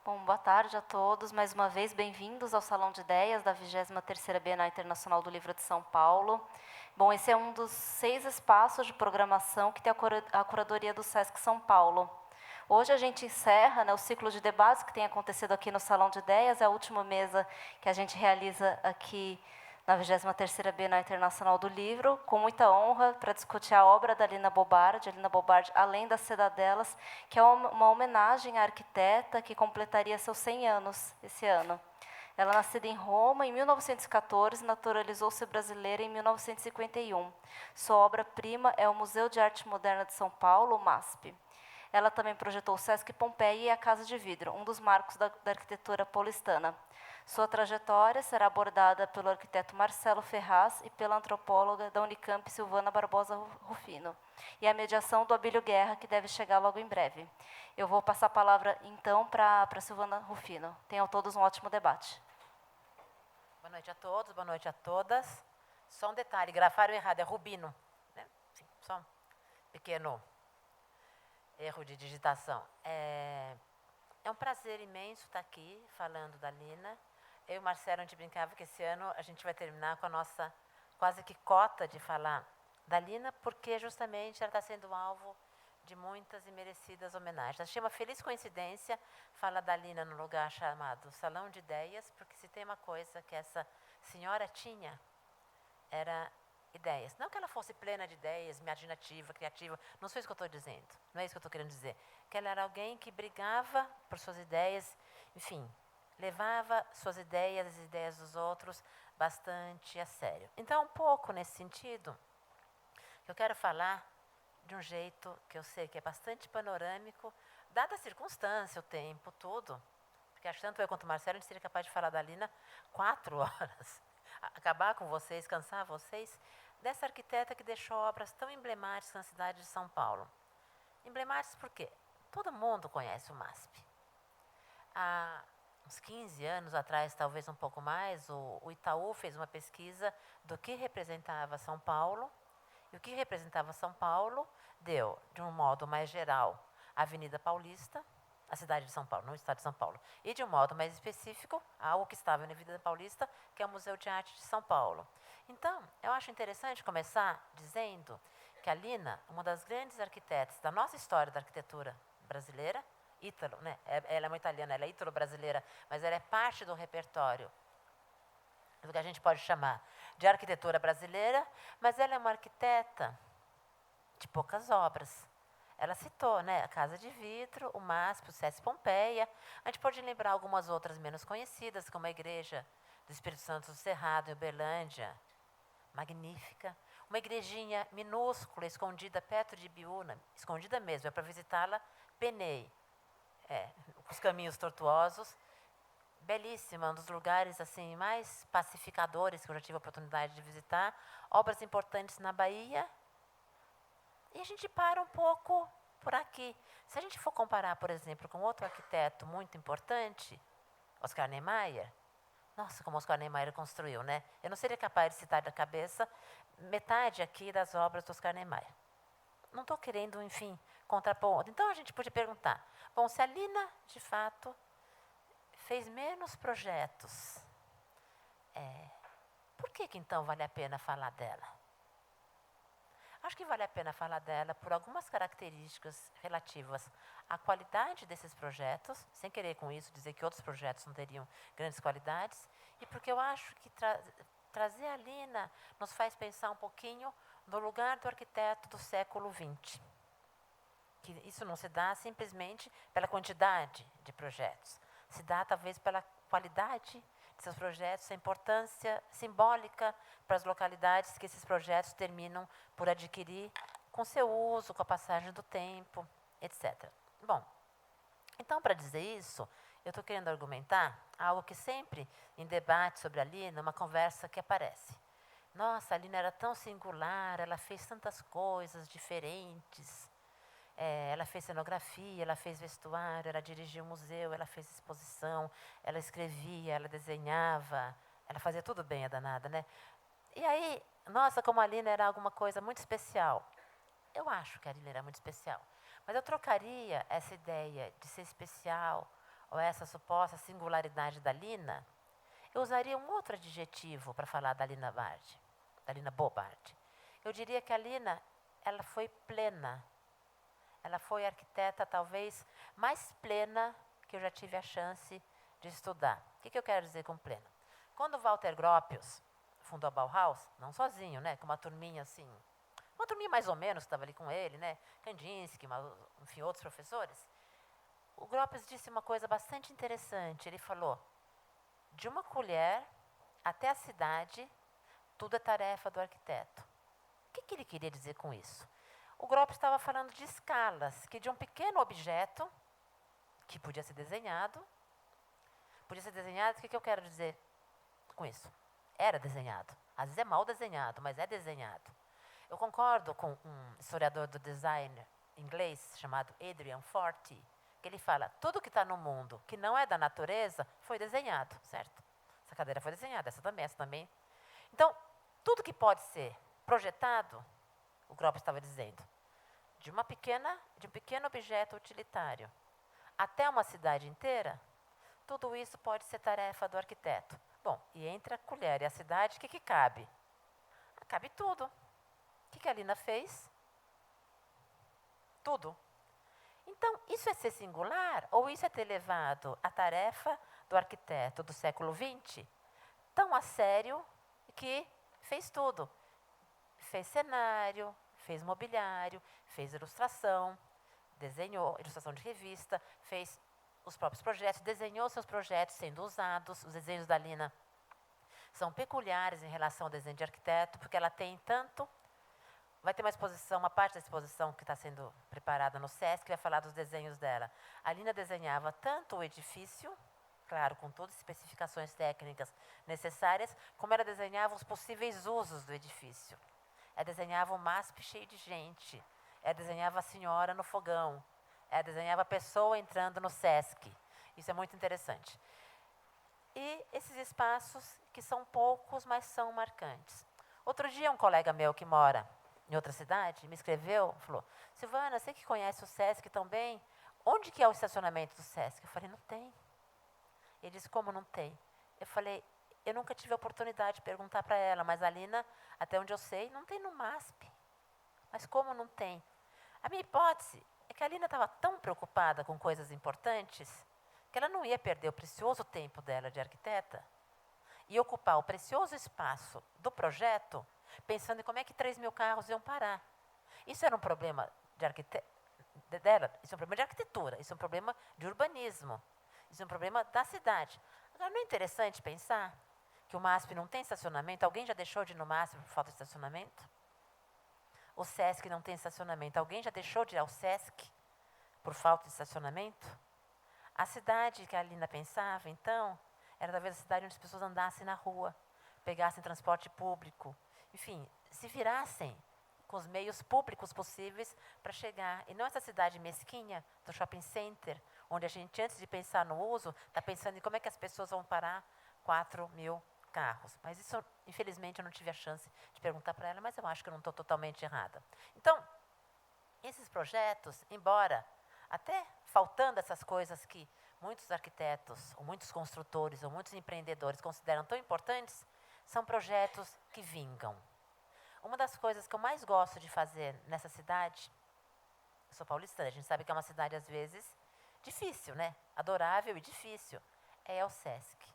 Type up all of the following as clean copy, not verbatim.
Bom, boa tarde a todos. Mais uma vez, bem-vindos ao Salão de Ideias da 23ª Bienal Internacional do Livro de São Paulo. Bom, esse é um dos 6 espaços de programação que tem a curadoria do Sesc São Paulo. Hoje a gente encerra, o ciclo de debates que tem acontecido aqui no Salão de Ideias, é a última mesa que a gente realiza aqui na 23ª Bienal Internacional do Livro, com muita honra para discutir a obra da Lina Bobardi, Além das Cidadelas, que é uma homenagem à arquiteta que completaria seus 100 anos esse ano. Ela, nascida em Roma em 1914, naturalizou-se brasileira em 1951. Sua obra-prima é o Museu de Arte Moderna de São Paulo, o MASP. Ela também projetou o Sesc Pompeia e a Casa de Vidro, um dos marcos da arquitetura paulistana. Sua trajetória será abordada pelo arquiteto Marcelo Ferraz e pela antropóloga da Unicamp, Silvana Barbosa Rufino. E a mediação do Abílio Guerra, que deve chegar logo em breve. Eu vou passar a palavra, então, para Silvana Rufino. Tenham todos um ótimo debate. Boa noite a todos, boa noite a todas. Só um detalhe, grafaram errado, é Rubino. Né? Sim, só um pequeno erro de digitação. É um prazer imenso estar aqui falando da Lina. Eu e o Marcelo, a gente brincava que esse ano a gente vai terminar com a nossa quase que cota de falar da Lina, porque justamente ela está sendo alvo de muitas e merecidas homenagens. Achei uma feliz coincidência falar da Lina num lugar chamado Salão de Ideias, porque se tem uma coisa que essa senhora tinha, era ideias. Não que ela fosse plena de ideias, imaginativa, criativa, não sei isso que eu estou dizendo, não é isso que eu estou querendo dizer. Que ela era alguém que brigava por suas ideias, enfim, levava suas ideias, as ideias dos outros, bastante a sério. Então, um pouco nesse sentido, eu quero falar de um jeito que eu sei que é bastante panorâmico, dada a circunstância, o tempo, tudo. Porque acho que tanto eu quanto o Marcelo, a gente seria capaz de falar da Lina 4 horas. Acabar com vocês, cansar vocês, dessa arquiteta que deixou obras tão emblemáticas na cidade de São Paulo. Emblemáticas por quê? Todo mundo conhece o MASP. Há uns 15 anos atrás, talvez um pouco mais, o Itaú fez uma pesquisa do que representava São Paulo. E o que representava São Paulo deu, de um modo mais geral, a Avenida Paulista, a cidade de São Paulo, não o estado de São Paulo. E, de um modo mais específico, algo que estava na Avenida Paulista, que é o Museu de Arte de São Paulo. Então, eu acho interessante começar dizendo que a Lina, uma das grandes arquitetas da nossa história da arquitetura brasileira, ítalo, né? Ela é uma italiana, ela é ítalo-brasileira, mas ela é parte do repertório do que a gente pode chamar de arquitetura brasileira, mas ela é uma arquiteta de poucas obras. Ela citou, a Casa de Vidro, o MASP, o Sesc Pompeia. A gente pode lembrar algumas outras menos conhecidas, como a Igreja do Espírito Santo do Cerrado, em Uberlândia, magnífica. Uma igrejinha minúscula, escondida perto de Biúna, escondida mesmo, é para visitá-la, penei, os caminhos tortuosos, belíssima, um dos lugares assim mais pacificadores que eu já tive a oportunidade de visitar, obras importantes na Bahia. E a gente para um pouco por aqui. Se a gente for comparar, por exemplo, com outro arquiteto muito importante, Oscar Niemeyer, nossa, como Oscar Niemeyer construiu, né? Eu não seria capaz de citar da cabeça metade aqui das obras do Oscar Niemeyer. Não estou querendo, enfim, contrapor. Então a gente pode perguntar, bom, se a Lina, de fato, fez menos projetos, por que então vale a pena falar dela? Acho que vale a pena falar dela por algumas características relativas à qualidade desses projetos, sem querer com isso dizer que outros projetos não teriam grandes qualidades, e porque eu acho que trazer a Lina nos faz pensar um pouquinho no lugar do arquiteto do século XX. Que isso não se dá simplesmente pela quantidade de projetos, se dá talvez pela qualidade de seus projetos, a importância simbólica para as localidades que esses projetos terminam por adquirir com seu uso, com a passagem do tempo, etc. Bom, então, para dizer isso, eu estou querendo argumentar algo que sempre, em debate sobre a Lina, uma conversa que aparece. Nossa, a Lina era tão singular, ela fez tantas coisas diferentes. Ela fez cenografia, ela fez vestuário, ela dirigiu museu, ela fez exposição, ela escrevia, ela desenhava, ela fazia tudo bem, a danada, né? E aí, nossa, como a Lina era alguma coisa muito especial. Eu acho que a Lina era muito especial. Mas eu trocaria essa ideia de ser especial ou essa suposta singularidade da Lina, eu usaria um outro adjetivo para falar da Lina Bo-Bardi. Eu diria que a Lina, ela foi plena. Ela foi a arquiteta talvez mais plena que eu já tive a chance de estudar. O que eu quero dizer com plena? Quando Walter Gropius fundou a Bauhaus, não sozinho, né, com uma turminha assim, uma turminha mais ou menos que estava ali com ele, né, Kandinsky, enfim, outros professores, o Gropius disse uma coisa bastante interessante. Ele falou, de uma colher até a cidade, tudo é tarefa do arquiteto. O que ele queria dizer com isso? O Gropius estava falando de escalas, que de um pequeno objeto, que podia ser desenhado, o que eu quero dizer com isso? Era desenhado. Às vezes é mal desenhado, mas é desenhado. Eu concordo com um historiador do design inglês chamado Adrian Forty, que ele fala, tudo que está no mundo que não é da natureza foi desenhado, certo? Essa cadeira foi desenhada, essa também. Então, tudo que pode ser projetado, o Gropius estava dizendo, de um pequeno objeto utilitário até uma cidade inteira, tudo isso pode ser tarefa do arquiteto. Bom, e entre a colher e a cidade, o que cabe? Cabe tudo. O que a Lina fez? Tudo. Então, isso é ser singular ou isso é ter levado a tarefa do arquiteto do século XX tão a sério que fez tudo? Fez cenário, fez mobiliário, fez ilustração, desenhou ilustração de revista, fez os próprios projetos, desenhou seus projetos sendo usados. Os desenhos da Lina são peculiares em relação ao desenho de arquiteto, porque ela tem tanto... Vai ter uma exposição, uma parte da exposição que está sendo preparada no SESC, que vai falar dos desenhos dela. A Lina desenhava tanto o edifício, claro, com todas as especificações técnicas necessárias, como ela desenhava os possíveis usos do edifício. Ela desenhava o MASP cheio de gente, ela desenhava a senhora no fogão, ela desenhava a pessoa entrando no SESC. Isso é muito interessante. E esses espaços que são poucos, mas são marcantes. Outro dia, um colega meu que mora em outra cidade me escreveu, falou, Silvana, você que conhece o SESC também, onde que é o estacionamento do SESC? Eu falei, não tem. Ele disse, como não tem? Eu falei, eu nunca tive a oportunidade de perguntar para ela, mas a Lina, até onde eu sei, não tem no MASP. Mas como não tem? A minha hipótese é que a Lina estava tão preocupada com coisas importantes que ela não ia perder o precioso tempo dela de arquiteta e ocupar o precioso espaço do projeto pensando em como é que 3.000 carros iam parar. Isso era um problema dela, isso é um problema de arquitetura, isso é um problema de urbanismo, isso é um problema da cidade. Agora, não é interessante pensar que o MASP não tem estacionamento? Alguém já deixou de ir no MASP por falta de estacionamento? O SESC não tem estacionamento. Alguém já deixou de ir ao SESC por falta de estacionamento? A cidade que a Lina pensava, então, era talvez a cidade onde as pessoas andassem na rua, pegassem transporte público, enfim, se virassem com os meios públicos possíveis para chegar. E não essa cidade mesquinha do shopping center, onde a gente, antes de pensar no uso, está pensando em como é que as pessoas vão parar 4.000 carros. Mas isso, infelizmente, eu não tive a chance de perguntar para ela, mas eu acho que eu não estou totalmente errada. Então, esses projetos, embora até faltando essas coisas que muitos arquitetos, ou muitos construtores, ou muitos empreendedores consideram tão importantes, são projetos que vingam. Uma das coisas que eu mais gosto de fazer nessa cidade, eu sou paulistana, a gente sabe que é uma cidade, às vezes, difícil, né? Adorável e difícil, é o SESC.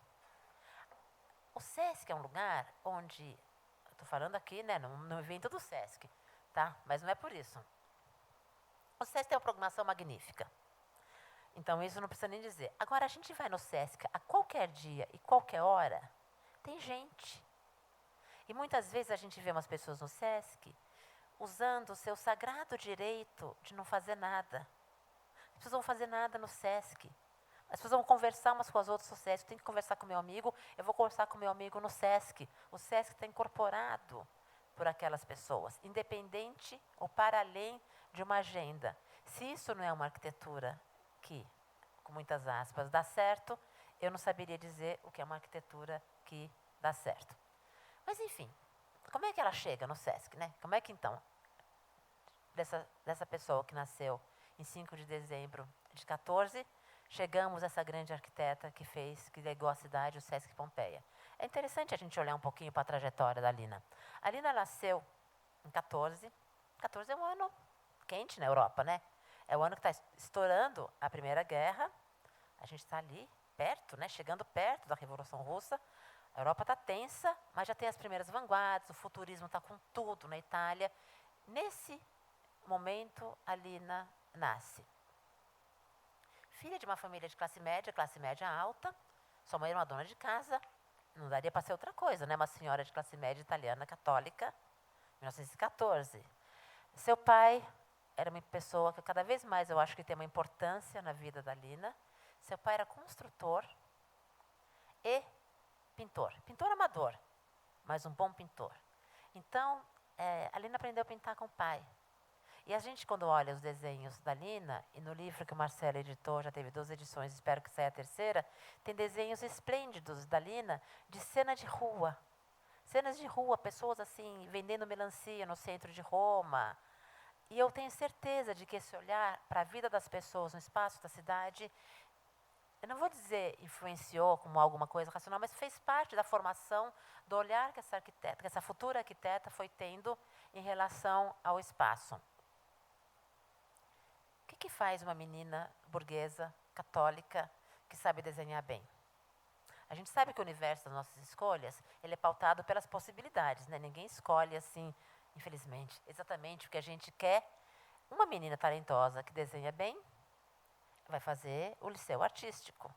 O SESC é um lugar onde, estou falando aqui, né, no evento do SESC, tá? Mas não é por isso. O SESC tem uma programação magnífica. Então, isso não precisa nem dizer. Agora, a gente vai no SESC a qualquer dia e qualquer hora, tem gente. E muitas vezes a gente vê umas pessoas no SESC usando o seu sagrado direito de não fazer nada. As pessoas não vão fazer nada no SESC. As pessoas vão conversar umas com as outras no SESC. Eu tenho que conversar com meu amigo, eu vou conversar com meu amigo no SESC. O SESC está incorporado por aquelas pessoas, independente ou para além de uma agenda. Se isso não é uma arquitetura que, com muitas aspas, dá certo, eu não saberia dizer o que é uma arquitetura que dá certo. Mas, enfim, como é que ela chega no SESC, né? Como é que, então, dessa pessoa que nasceu em 5 de dezembro de 14, chegamos a essa grande arquiteta que legou à cidade o Sesc Pompeia. É interessante a gente olhar um pouquinho para a trajetória da Lina. A Lina nasceu em 14. 14 é um ano quente na Europa, né? É o ano que está estourando a Primeira Guerra. A gente está ali, perto, né? Chegando perto da Revolução Russa. A Europa está tensa, mas já tem as primeiras vanguardas, o futurismo está com tudo na Itália. Nesse momento, a Lina nasce. Filha de uma família de classe média alta. Sua mãe era uma dona de casa. Não daria para ser outra coisa, né? Uma senhora de classe média italiana, católica, 1914. Seu pai era uma pessoa que cada vez mais eu acho que tem uma importância na vida da Lina. Seu pai era construtor e pintor. Pintor amador, mas um bom pintor. Então, a Lina aprendeu a pintar com o pai. E a gente, quando olha os desenhos da Lina, e no livro que o Marcelo editou, já teve 2 edições, espero que saia a terceira, tem desenhos esplêndidos da Lina de cena de rua. Cenas de rua, pessoas assim, vendendo melancia no centro de Roma. E eu tenho certeza de que esse olhar para a vida das pessoas no espaço da cidade, eu não vou dizer influenciou como alguma coisa racional, mas fez parte da formação do olhar que essa arquiteta, que essa futura arquiteta foi tendo em relação ao espaço. O que faz uma menina burguesa, católica, que sabe desenhar bem? A gente sabe que o universo das nossas escolhas, ele é pautado pelas possibilidades, né? Ninguém escolhe assim, infelizmente, exatamente o que a gente quer. Uma menina talentosa que desenha bem, vai fazer o liceu artístico.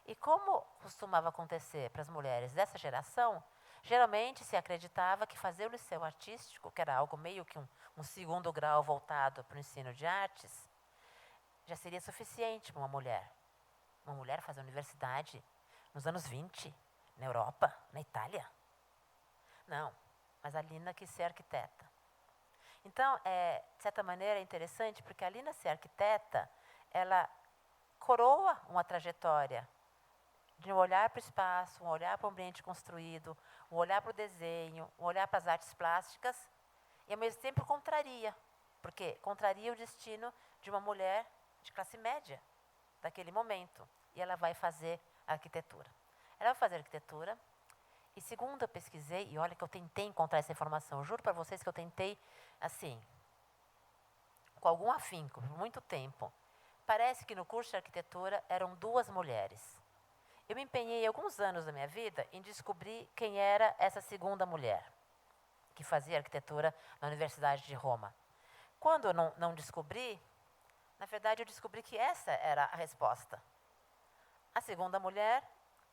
E como costumava acontecer para as mulheres dessa geração, geralmente se acreditava que fazer o liceu artístico, que era algo meio que um segundo grau voltado para o ensino de artes, já seria suficiente para uma mulher. Uma mulher fazer universidade nos anos 20, na Europa, na Itália. Não, mas a Lina quis ser arquiteta. Então, de certa maneira, é interessante, porque a Lina ser arquiteta, ela coroa uma trajetória de um olhar para o espaço, um olhar para o ambiente construído, um olhar para o desenho, um olhar para as artes plásticas, e ao mesmo tempo contraria, porque contraria o destino de uma mulher de classe média daquele momento, e ela vai fazer arquitetura. Ela vai fazer arquitetura, e segundo eu pesquisei, e olha que eu tentei encontrar essa informação, juro para vocês que eu tentei, assim, com algum afinco, por muito tempo. Parece que no curso de arquitetura eram 2 mulheres. Eu me empenhei alguns anos da minha vida em descobrir quem era essa segunda mulher que fazia arquitetura na Universidade de Roma. Quando eu não descobri, na verdade eu descobri que essa era a resposta. A segunda mulher,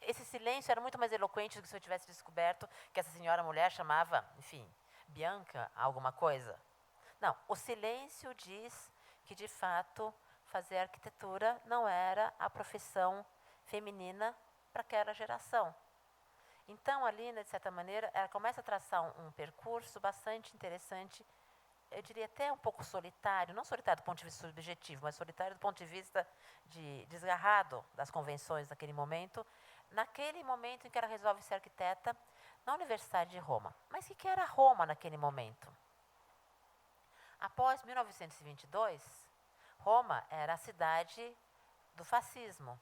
esse silêncio era muito mais eloquente do que se eu tivesse descoberto que essa senhora mulher chamava, enfim, Bianca alguma coisa. Não, o silêncio diz que, de fato, fazer arquitetura não era a profissão feminina para aquela geração. Então, a Lina, de certa maneira, ela começa a traçar um percurso bastante interessante, eu diria até um pouco solitário, não solitário do ponto de vista subjetivo, mas solitário do ponto de vista de desgarrado das convenções daquele momento, naquele momento em que ela resolve ser arquiteta na Universidade de Roma. Mas o que era Roma naquele momento? Após 1922, Roma era a cidade do fascismo.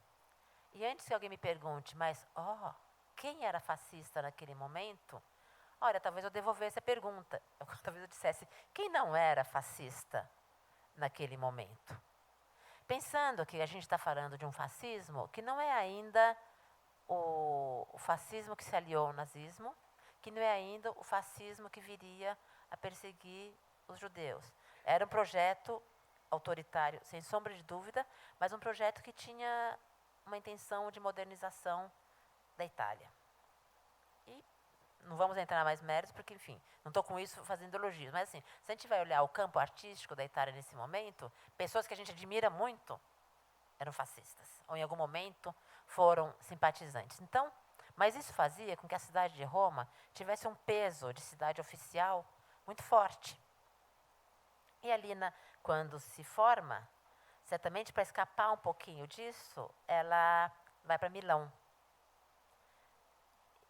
E antes que alguém me pergunte, mas, quem era fascista naquele momento? Olha, talvez eu devolvesse a pergunta. Talvez eu dissesse, quem não era fascista naquele momento? Pensando que a gente está falando de um fascismo que não é ainda o fascismo que se aliou ao nazismo, que não é ainda o fascismo que viria a perseguir os judeus. Era um projeto autoritário, sem sombra de dúvida, mas um projeto que tinha uma intenção de modernização da Itália. E não vamos entrar mais méritos, porque, enfim, não estou com isso fazendo elogios, mas, assim, se a gente vai olhar o campo artístico da Itália nesse momento, pessoas que a gente admira muito eram fascistas, ou em algum momento foram simpatizantes. Então, mas isso fazia com que a cidade de Roma tivesse um peso de cidade oficial muito forte. E a Lina, quando se forma, certamente para escapar um pouquinho disso, ela vai para Milão.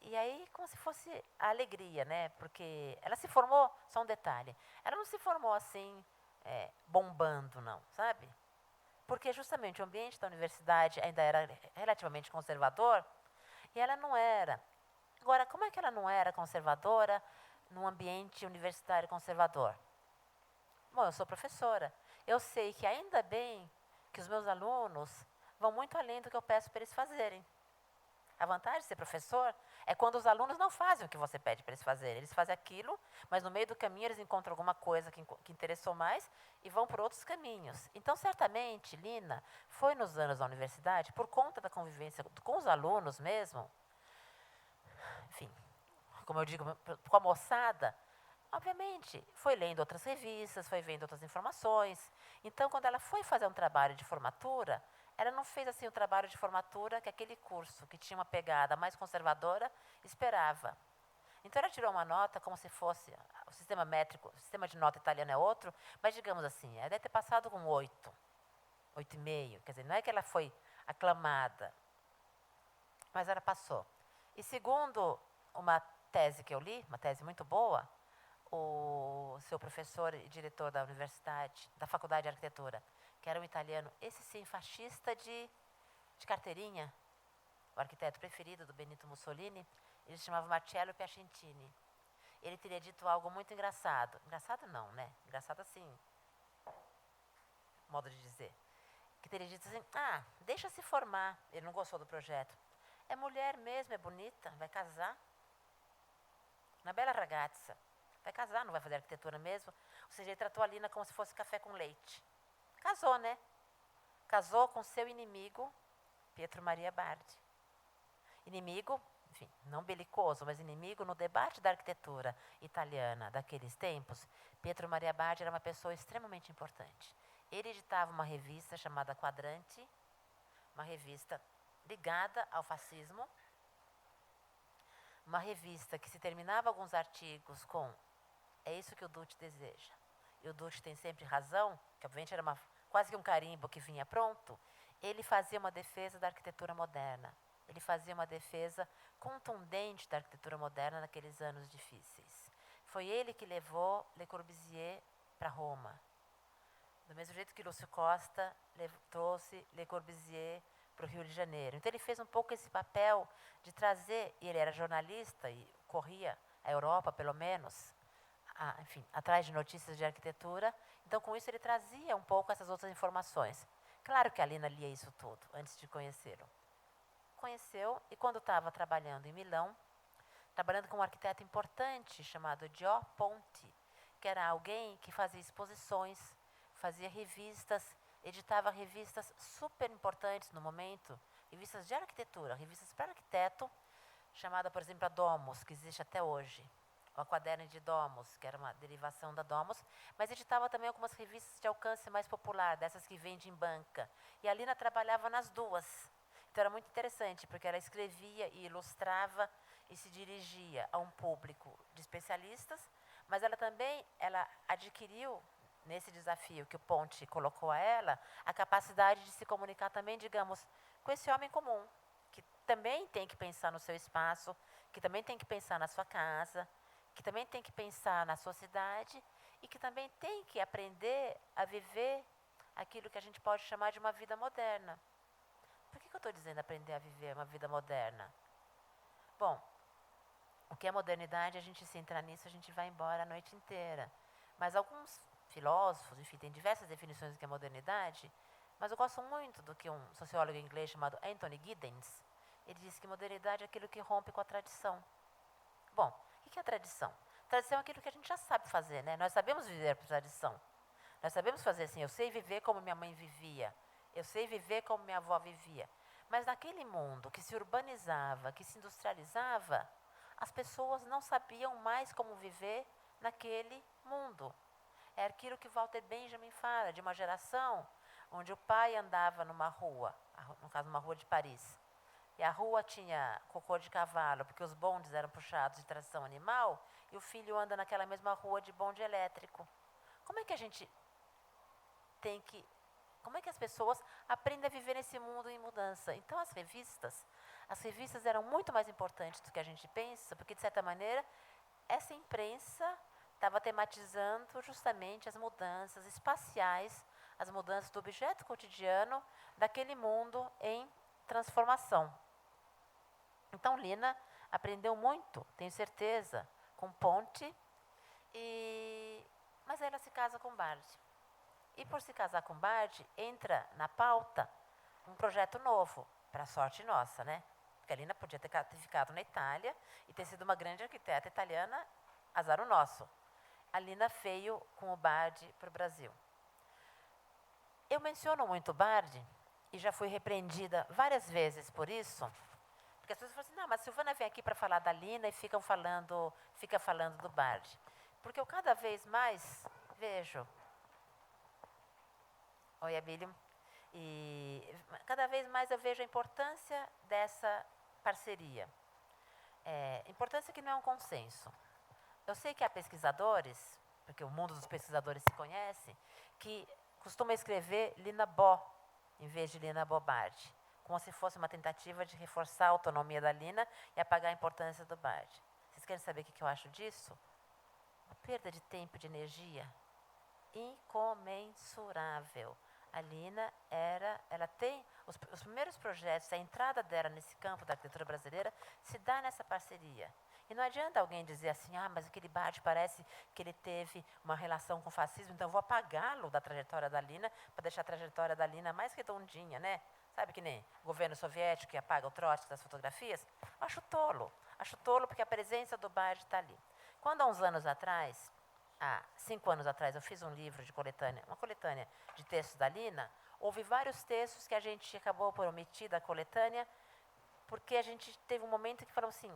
E aí, como se fosse a alegria, né? Porque ela se formou, só um detalhe, ela não se formou assim, bombando, não, sabe? porque justamente o ambiente da universidade ainda era relativamente conservador e ela não era. Agora, como é que ela não era conservadora num ambiente universitário conservador? Bom, eu sou professora. Eu sei que ainda bem que os meus alunos vão muito além do que eu peço para eles fazerem. A vantagem de ser professor é quando os alunos não fazem o que você pede para eles fazerem. Eles fazem aquilo, mas no meio do caminho eles encontram alguma coisa que interessou mais e vão por outros caminhos. Então, certamente, Lina foi nos anos da universidade, por conta da convivência com os alunos mesmo, enfim, como eu digo, com a moçada, obviamente, foi lendo outras revistas, foi vendo outras informações. Então, quando ela foi fazer um trabalho de formatura, ela não fez assim o trabalho de formatura que aquele curso, que tinha uma pegada mais conservadora, esperava. Então, ela tirou uma nota como se fosse, o sistema métrico, o sistema de nota italiano é outro, mas digamos assim, ela deve ter passado com 8, 8,5. Quer dizer, não é que ela foi aclamada, mas ela passou. E segundo uma tese que eu li, uma tese muito boa, o seu professor e diretor da universidade, da faculdade de arquitetura, que era um italiano, esse sim, fascista de carteirinha, o arquiteto preferido do Benito Mussolini, ele se chamava Marcello Piacentini. Ele teria dito algo muito engraçado. Engraçado não, né? Engraçado assim, modo de dizer. Que teria dito assim, deixa se formar. Ele não gostou do projeto. É mulher mesmo, é bonita, vai casar. Uma bela ragazza. Vai casar, não vai fazer arquitetura mesmo. Ou seja, ele tratou a Lina como se fosse café com leite. Casou, né? Casou com seu inimigo, Pietro Maria Bardi. Inimigo, enfim, não belicoso, mas inimigo no debate da arquitetura italiana daqueles tempos. Pietro Maria Bardi era uma pessoa extremamente importante. Ele editava uma revista chamada Quadrante, uma revista ligada ao fascismo, uma revista que se terminava alguns artigos com "é isso que o Duce deseja". E o Duce tem sempre razão, que obviamente era quase que um carimbo que vinha pronto. Ele fazia uma defesa da arquitetura moderna. Ele fazia uma defesa contundente da arquitetura moderna naqueles anos difíceis. Foi ele que levou Le Corbusier para Roma. Do mesmo jeito que Lúcio Costa trouxe Le Corbusier para o Rio de Janeiro. Então ele fez um pouco esse papel de trazer, e ele era jornalista e corria a Europa, pelo menos, enfim, atrás de notícias de arquitetura. Então, com isso, ele trazia um pouco essas outras informações. Claro que a Lina lia isso tudo, antes de conhecê-lo. Conheceu, e quando estava trabalhando em Milão, trabalhando com um arquiteto importante chamado Gio Ponti, que era alguém que fazia exposições, fazia revistas, editava revistas super importantes no momento, revistas de arquitetura, revistas para arquiteto, chamada, por exemplo, a Domus, que existe até hoje. A Quaderno de Domus, que era uma derivação da Domus, mas editava também algumas revistas de alcance mais popular, dessas que vendem em banca. E a Lina trabalhava nas duas. Então era muito interessante, porque ela escrevia e ilustrava e se dirigia a um público de especialistas, mas ela também adquiriu, nesse desafio que o Ponti colocou a ela, a capacidade de se comunicar também, digamos, com esse homem comum, que também tem que pensar no seu espaço, que também tem que pensar na sua casa, que também tem que pensar na sua cidade e que também tem que aprender a viver aquilo que a gente pode chamar de uma vida moderna. Por que eu estou dizendo aprender a viver uma vida moderna? Bom, o que é modernidade, a gente se entrar nisso, a gente vai embora a noite inteira. Mas alguns filósofos, enfim, tem diversas definições do que é modernidade, mas eu gosto muito do que um sociólogo inglês chamado Anthony Giddens, ele diz que modernidade é aquilo que rompe com a tradição. Bom, o que é a tradição? Tradição é aquilo que a gente já sabe fazer, né? Nós sabemos viver por tradição. Nós sabemos fazer assim, eu sei viver como minha mãe vivia, eu sei viver como minha avó vivia. Mas naquele mundo que se urbanizava, que se industrializava, as pessoas não sabiam mais como viver naquele mundo. É aquilo que Walter Benjamin fala, de uma geração onde o pai andava numa rua, no caso uma rua de Paris, e a rua tinha cocô de cavalo, porque os bondes eram puxados de tração animal, e o filho anda naquela mesma rua de bonde elétrico. Como é que como é que as pessoas aprendem a viver nesse mundo em mudança? Então as revistas eram muito mais importantes do que a gente pensa, porque de certa maneira essa imprensa estava tematizando justamente as mudanças espaciais, as mudanças do objeto cotidiano daquele mundo em transformação. Então, Lina aprendeu muito, tenho certeza, com Ponte, mas ela se casa com Bardi. E por se casar com Bardi, entra na pauta um projeto novo, para a sorte nossa, né? Porque a Lina podia ter ficado na Itália e ter sido uma grande arquiteta italiana, azar o nosso. A Lina veio com o Bardi para o Brasil. Eu menciono muito o Bardi, e já fui repreendida várias vezes por isso, porque as pessoas falam assim, não, mas a Silvana vem aqui para falar da Lina e fica falando do Bardi. Porque eu cada vez mais vejo... Oi, Abílio. E cada vez mais eu vejo a importância dessa parceria. Importância que não é um consenso. Eu sei que há pesquisadores, porque o mundo dos pesquisadores se conhece, que costumam escrever Lina Bo, em vez de Lina Bo Bardi, como se fosse uma tentativa de reforçar a autonomia da Lina e apagar a importância do Bardi. Vocês querem saber o que eu acho disso? Uma perda de tempo e de energia incomensurável. A Lina ela tem os primeiros projetos, a entrada dela nesse campo da arquitetura brasileira se dá nessa parceria. E não adianta alguém dizer assim, mas aquele Bardi parece que ele teve uma relação com o fascismo, então eu vou apagá-lo da trajetória da Lina para deixar a trajetória da Lina mais redondinha, né? Sabe que nem o governo soviético que apaga o Trotsky das fotografias? Acho tolo porque a presença do Bardi está ali. Quando há uns anos atrás, 5 anos atrás, eu fiz um livro de coletânea, uma coletânea de textos da Lina, houve vários textos que a gente acabou por omitir da coletânea, porque a gente teve um momento que falou assim,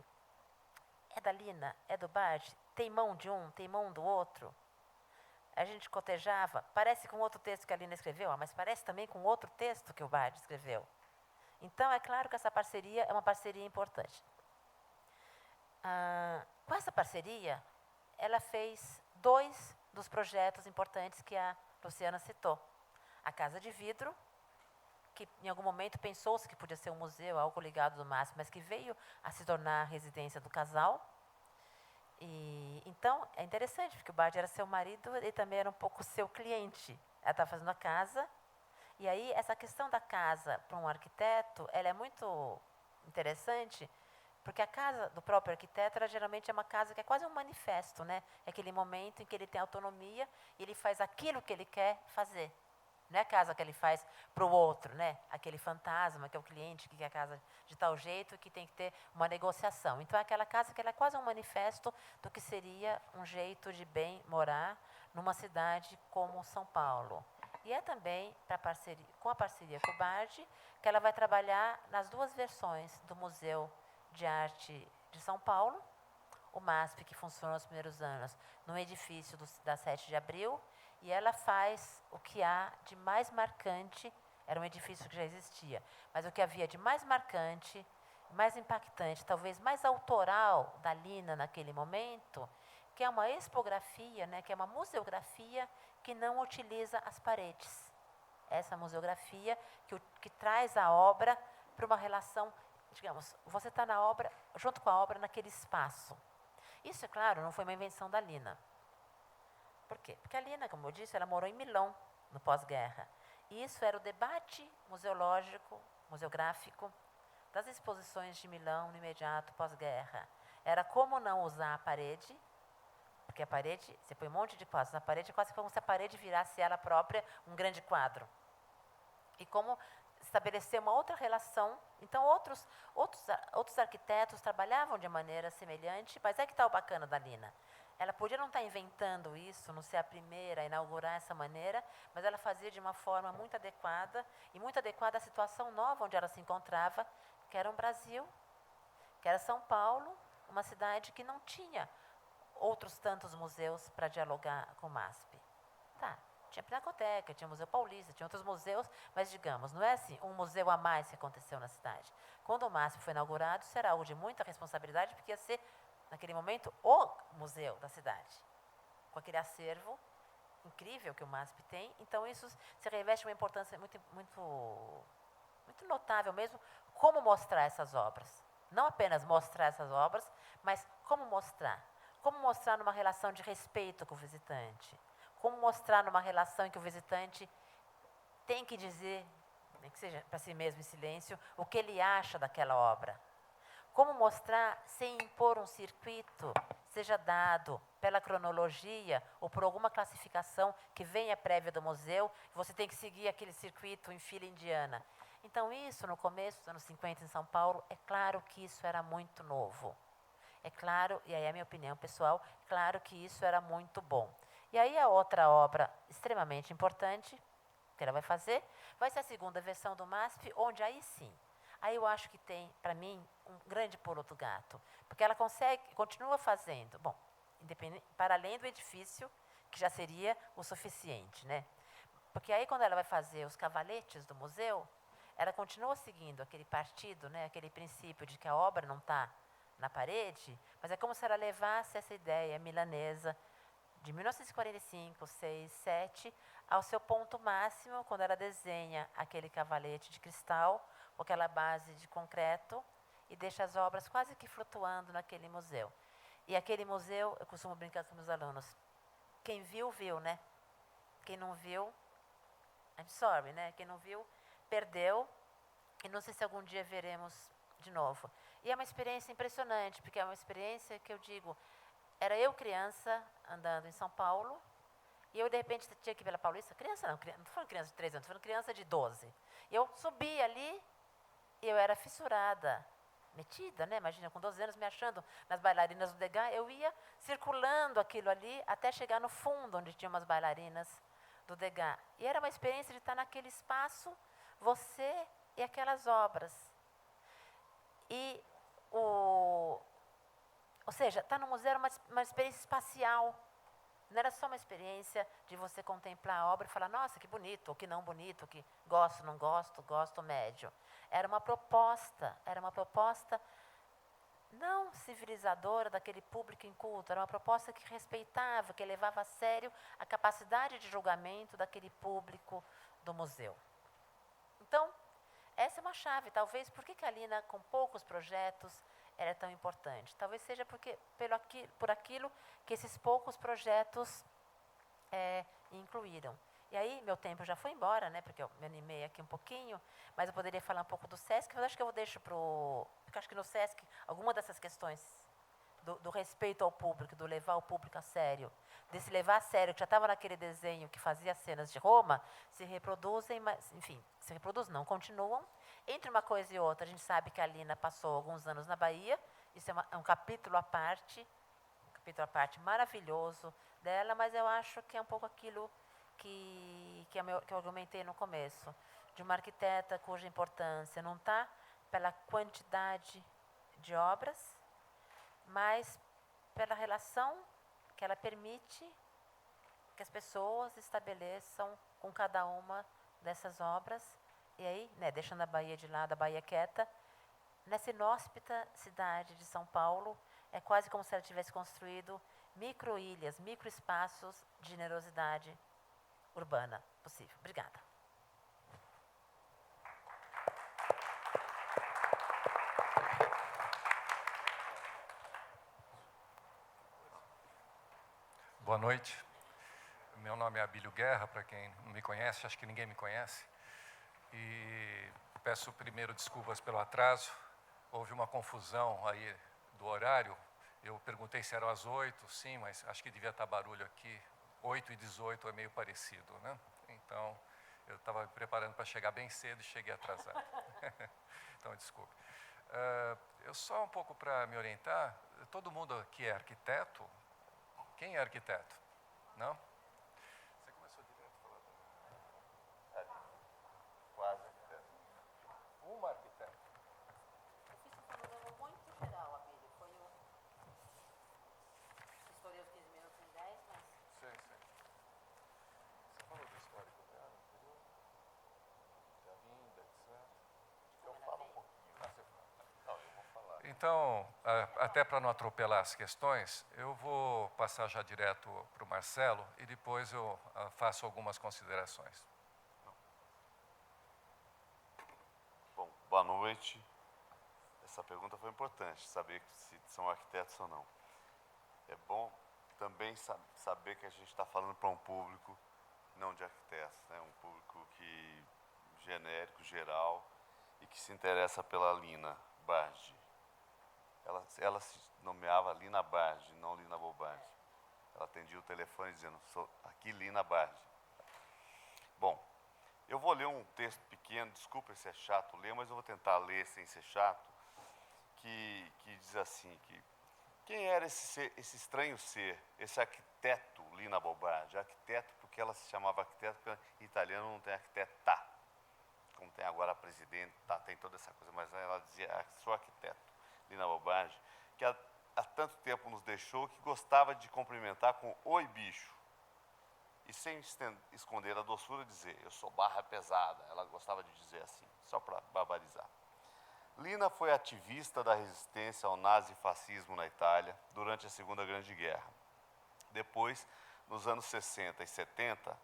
é da Lina, é do Bardi, tem mão de um, tem mão do outro. A gente cotejava, parece com outro texto que a Lina escreveu, mas parece também com outro texto que o Bardi escreveu. Então, é claro que essa parceria é uma parceria importante. Com essa parceria, ela fez 2 dos projetos importantes que a Luciana citou. A Casa de Vidro, que em algum momento pensou-se que podia ser um museu, algo ligado do MASP, mas que veio a se tornar a residência do casal. E, então, é interessante, porque o Bardi era seu marido e também era um pouco seu cliente. Ela estava fazendo a casa, e aí essa questão da casa para um arquiteto, ela é muito interessante, porque a casa do próprio arquiteto, ela geralmente é uma casa que é quase um manifesto, né? É aquele momento em que ele tem autonomia e ele faz aquilo que ele quer fazer. Não é a casa que ele faz para o outro, né? Aquele fantasma que é o cliente que quer a casa de tal jeito que tem que ter uma negociação. Então, é aquela casa que ela é quase um manifesto do que seria um jeito de bem morar numa cidade como São Paulo. E é também com a parceria com o Bardi que ela vai trabalhar nas 2 versões do Museu de Arte de São Paulo, o MASP, que funcionou nos primeiros anos no edifício da 7 de abril, e ela faz o que há de mais marcante, era um edifício que já existia, mas o que havia de mais marcante, mais impactante, talvez mais autoral da Lina naquele momento, que é uma expografia, né, que é uma museografia que não utiliza as paredes. Essa museografia que traz a obra para uma relação, digamos, você está na obra, junto com a obra, naquele espaço. Isso, é claro, não foi uma invenção da Lina. Por quê? Porque a Lina, como eu disse, ela morou em Milão, no pós-guerra. E isso era o debate museológico, museográfico, das exposições de Milão no imediato pós-guerra. Era como não usar a parede, porque a parede, você põe um monte de quadros na parede, é quase como se a parede virasse ela própria um grande quadro. E como estabelecer uma outra relação. Então, outros arquitetos trabalhavam de maneira semelhante, mas é que está o bacana da Lina. Ela podia não estar inventando isso, não ser a primeira a inaugurar essa maneira, mas ela fazia de uma forma muito adequada, e muito adequada à situação nova onde ela se encontrava, que era um Brasil, que era São Paulo, uma cidade que não tinha outros tantos museus para dialogar com o MASP. Tá, tinha a Pinacoteca, tinha o Museu Paulista, tinha outros museus, mas digamos, não é assim, um museu a mais que aconteceu na cidade. Quando o MASP foi inaugurado, isso era algo de muita responsabilidade, porque ia ser, naquele momento, o museu da cidade, com aquele acervo incrível que o MASP tem. Então, isso se reveste uma importância muito, muito, muito notável mesmo, como mostrar essas obras. Não apenas mostrar essas obras, mas como mostrar. Como mostrar numa relação de respeito com o visitante. Como mostrar numa relação em que o visitante tem que dizer, nem que seja para si mesmo em silêncio, o que ele acha daquela obra. Como mostrar sem impor um circuito, seja dado pela cronologia ou por alguma classificação que venha prévia do museu, você tem que seguir aquele circuito em fila indiana. Então isso, no começo dos anos 50 em São Paulo, é claro que isso era muito novo. É claro, e aí é a minha opinião pessoal, claro que isso era muito bom. E aí a outra obra extremamente importante que ela vai fazer, vai ser a segunda versão do MASP, onde aí sim, aí eu acho que tem, para mim, um grande pulo do gato, porque ela continua fazendo, bom, para além do edifício, que já seria o suficiente, né? Porque aí quando ela vai fazer os cavaletes do museu, ela continua seguindo aquele partido, né, aquele princípio de que a obra não está na parede, mas é como se ela levasse essa ideia milanesa de 1945, 6, 7, ao seu ponto máximo, quando ela desenha aquele cavalete de cristal, com aquela base de concreto, e deixa as obras quase que flutuando naquele museu. E aquele museu, eu costumo brincar com meus alunos, quem viu, viu, né? Quem não viu, I'm sorry, né? Quem não viu, perdeu, e não sei se algum dia veremos de novo. E é uma experiência impressionante, porque é uma experiência que eu digo, era eu criança, andando em São Paulo, e eu, de repente, tinha que ir pela Paulista. Criança não estou falando criança de 3 anos, estou falando criança de 12. E eu subi ali, e eu era fissurada, metida, né? Imagina, com 12 anos, me achando nas bailarinas do Degas, eu ia circulando aquilo ali, até chegar no fundo, onde tinha umas bailarinas do Degas. E era uma experiência de estar naquele espaço, você e aquelas obras. E ou seja, estar no museu era uma experiência espacial. Não era só uma experiência de você contemplar a obra e falar, nossa, que bonito, ou que não bonito, ou que gosto, não gosto, gosto, médio. Era uma proposta não civilizadora daquele público inculto, era uma proposta que respeitava, que levava a sério a capacidade de julgamento daquele público do museu. Então, essa é uma chave, talvez, por que a Lina, com poucos projetos, era tão importante? Talvez seja por aquilo que esses poucos projetos incluíram. E aí, meu tempo já foi embora, né, porque eu me animei aqui um pouquinho, mas eu poderia falar um pouco do SESC, mas acho que eu deixo porque acho que no SESC, alguma dessas questões do respeito ao público, do levar o público a sério, desse levar a sério, que já estava naquele desenho que fazia cenas de Roma, se reproduzem, mas, enfim, se reproduzem não, continuam. Entre uma coisa e outra, a gente sabe que a Lina passou alguns anos na Bahia, isso é um capítulo à parte maravilhoso dela, mas eu acho que é um pouco aquilo que eu argumentei no começo, de uma arquiteta cuja importância não está pela quantidade de obras, mas pela relação que ela permite que as pessoas estabeleçam com cada uma dessas obras. E aí, né, deixando a Bahia de lado, a Bahia quieta, nessa inóspita cidade de São Paulo, é quase como se ela tivesse construído micro-ilhas, micro-espaços de generosidade urbana possível. Obrigada. Boa noite. Meu nome é Abílio Guerra, para quem não me conhece, acho que ninguém me conhece. E peço primeiro desculpas pelo atraso. Houve uma confusão aí do horário. Eu perguntei se eram às 8, sim, mas acho que devia estar barulho aqui. 8h18 é meio parecido, né? Então, eu estava me preparando para chegar bem cedo e cheguei atrasado. Então, desculpe. Eu só um pouco para me orientar, todo mundo aqui é arquiteto? Quem é arquiteto? Não? Você começou direto a falar Quase arquiteto. uma arquiteta. Eu fiz um panorama muito geral, Abílio. Foi o... Estourei os 15 minutos em 10, mas... Sei. Você falou do histórico dela anterior? Da vinda, etc. Eu falo um pouquinho. Você fala. Não, eu vou falar. Então, até para não atropelar as questões, eu vou passar já direto para o Marcelo e depois eu faço algumas considerações. Bom, boa noite. Essa pergunta foi importante, saber se são arquitetos ou não. É bom também saber que a gente está falando para um público não de arquitetos, né? Um público genérico, geral, e que se interessa pela Lina Bardi. Ela se nomeava Lina Bardi, não Lina Bobardi. Ela atendia o telefone dizendo, sou aqui Lina Bardi. Bom, eu vou ler um texto pequeno, desculpa se é chato ler, mas eu vou tentar ler sem ser chato, que diz assim, que quem era esse estranho ser, esse arquiteto Lina Bobardi? Arquiteto porque ela se chamava arquiteto, porque em italiano não tem arquiteta, como tem agora a presidenta, tem toda essa coisa, mas ela dizia, sou arquiteto, Lina Bobardi, que há tanto tempo nos deixou, que gostava de cumprimentar com oi bicho, e sem esconder a doçura dizer, eu sou barra pesada, ela gostava de dizer assim, só para barbarizar. Lina foi ativista da resistência ao nazifascismo na Itália durante a Segunda Grande Guerra. Depois, nos anos 60 e 70,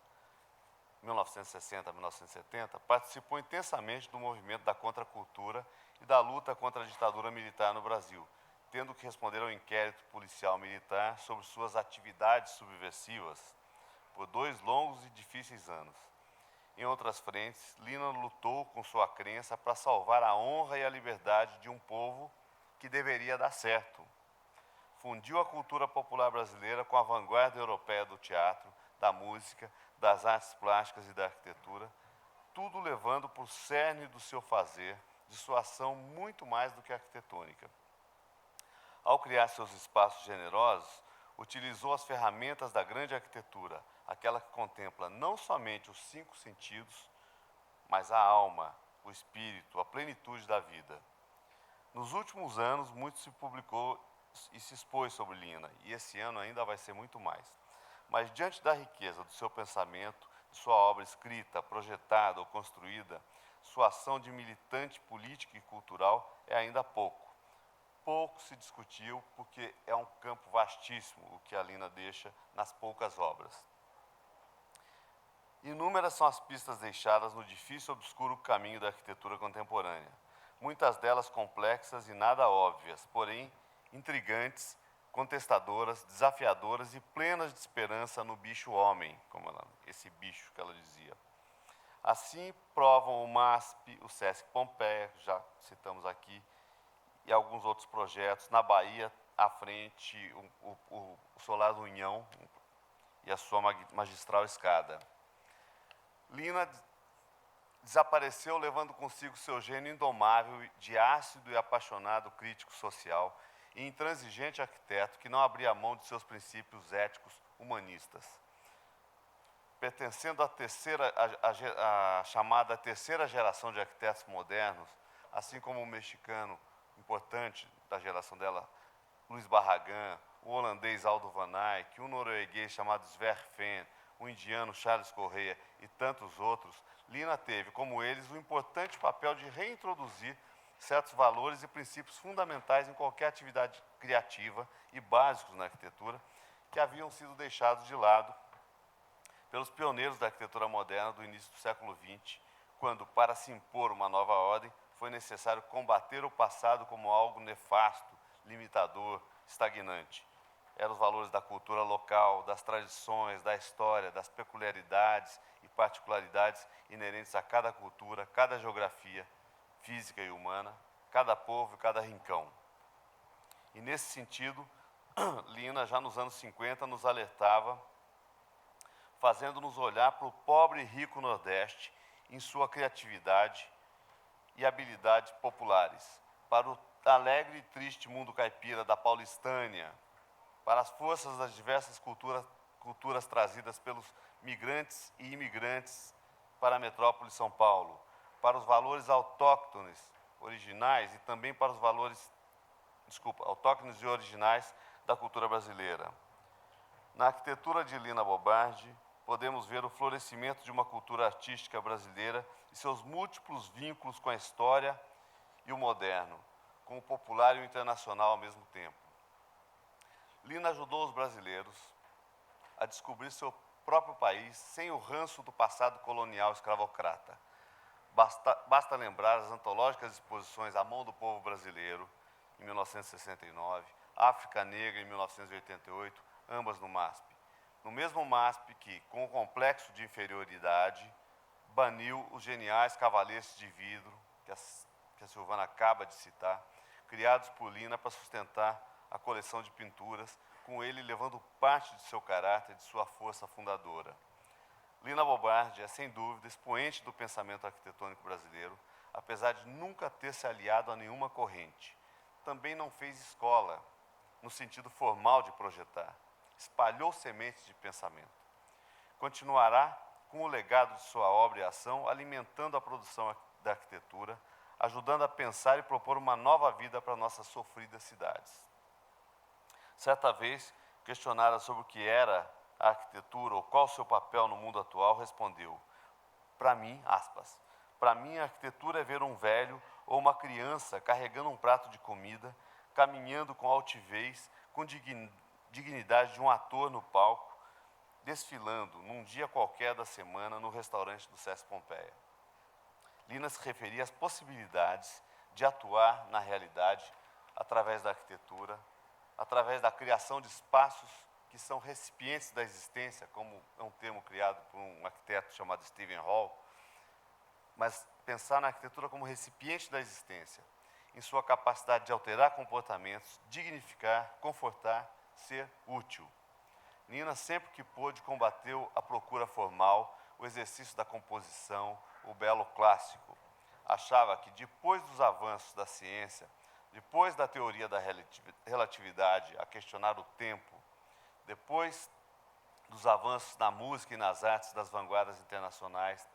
1960 a 1970, participou intensamente do movimento da contracultura e da luta contra a ditadura militar no Brasil, tendo que responder ao inquérito policial militar sobre suas atividades subversivas por 2 longos e difíceis anos. Em outras frentes, Lina lutou com sua crença para salvar a honra e a liberdade de um povo que deveria dar certo. Fundiu a cultura popular brasileira com a vanguarda europeia do teatro, da música, das artes plásticas e da arquitetura, tudo levando para o cerne do seu fazer, de sua ação muito mais do que arquitetônica. Ao criar seus espaços generosos, utilizou as ferramentas da grande arquitetura, aquela que contempla não somente os 5 sentidos, mas a alma, o espírito, a plenitude da vida. Nos últimos anos, muito se publicou e se expôs sobre Lina, e esse ano ainda vai ser muito mais. Mas diante da riqueza do seu pensamento, de sua obra escrita, projetada ou construída, sua ação de militante política e cultural é ainda pouco. Pouco se discutiu, porque é um campo vastíssimo o que a Lina deixa nas poucas obras. Inúmeras são as pistas deixadas no difícil e obscuro caminho da arquitetura contemporânea. Muitas delas complexas e nada óbvias, porém intrigantes, contestadoras, desafiadoras e plenas de esperança no bicho homem, como esse bicho que ela dizia. Assim provam o MASP, o Sesc Pompeia, já citamos aqui, e alguns outros projetos. Na Bahia, à frente, o Solar do União e a sua magistral escada. Lina desapareceu levando consigo seu gênio indomável de ácido e apaixonado crítico social e intransigente arquiteto que não abria mão de seus princípios éticos humanistas. Pertencendo à chamada terceira geração de arquitetos modernos, assim como o mexicano importante da geração dela, Luiz Barragán, o holandês Aldo van Eyck, o norueguês chamado Sverre Fehn, o indiano Charles Correia e tantos outros, Lina teve, como eles, o importante papel de reintroduzir certos valores e princípios fundamentais em qualquer atividade criativa e básicos na arquitetura, que haviam sido deixados de lado pelos pioneiros da arquitetura moderna do início do século XX, quando, para se impor uma nova ordem, foi necessário combater o passado como algo nefasto, limitador, estagnante. Eram os valores da cultura local, das tradições, da história, das peculiaridades e particularidades inerentes a cada cultura, cada geografia física e humana, cada povo e cada rincão. E nesse sentido, Lina, já nos anos 50, nos alertava, fazendo-nos olhar para o pobre e rico Nordeste em sua criatividade e habilidades populares, para o alegre e triste mundo caipira da Paulistânia, para as forças das diversas culturas trazidas pelos migrantes e imigrantes para a metrópole de São Paulo, para os valores autóctones, originais, e também para os valores, autóctones e originais da cultura brasileira. Na arquitetura de Lina Bobardi, podemos ver o florescimento de uma cultura artística brasileira e seus múltiplos vínculos com a história e o moderno, com o popular e o internacional ao mesmo tempo. Lina ajudou os brasileiros a descobrir seu próprio país sem o ranço do passado colonial escravocrata. Basta lembrar as antológicas exposições A Mão do Povo Brasileiro, em 1969, África Negra, em 1988, ambas no MASP. no mesmo MASP que, com o complexo de inferioridade, baniu os geniais cavaletes de vidro, que a Silvana acaba de citar, criados por Lina para sustentar a coleção de pinturas, com ele levando parte de seu caráter e de sua força fundadora. Lina Bobardi é, sem dúvida, expoente do pensamento arquitetônico brasileiro, apesar de nunca ter se aliado a nenhuma corrente. Também não fez escola, no sentido formal de projetar. Espalhou sementes de pensamento. Continuará com o legado de sua obra e ação, alimentando a produção da arquitetura, ajudando a pensar e propor uma nova vida para nossas sofridas cidades. Certa vez, questionada sobre o que era a arquitetura ou qual o seu papel no mundo atual, respondeu: para mim, aspas, para mim a arquitetura é ver um velho ou uma criança carregando um prato de comida, caminhando com altivez, com dignidade de um ator no palco, desfilando num dia qualquer da semana no restaurante do Sesc Pompeia. Lina se referia às possibilidades de atuar na realidade através da arquitetura, através da criação de espaços que são recipientes da existência, como é um termo criado por um arquiteto chamado Stephen Hall, mas pensar na arquitetura como recipiente da existência, em sua capacidade de alterar comportamentos, dignificar, confortar, ser útil. Lina, sempre que pôde, combateu a procura formal, o exercício da composição, o belo clássico. Achava que, depois dos avanços da ciência, depois da teoria da relatividade a questionar o tempo, depois dos avanços na música e nas artes das vanguardas internacionais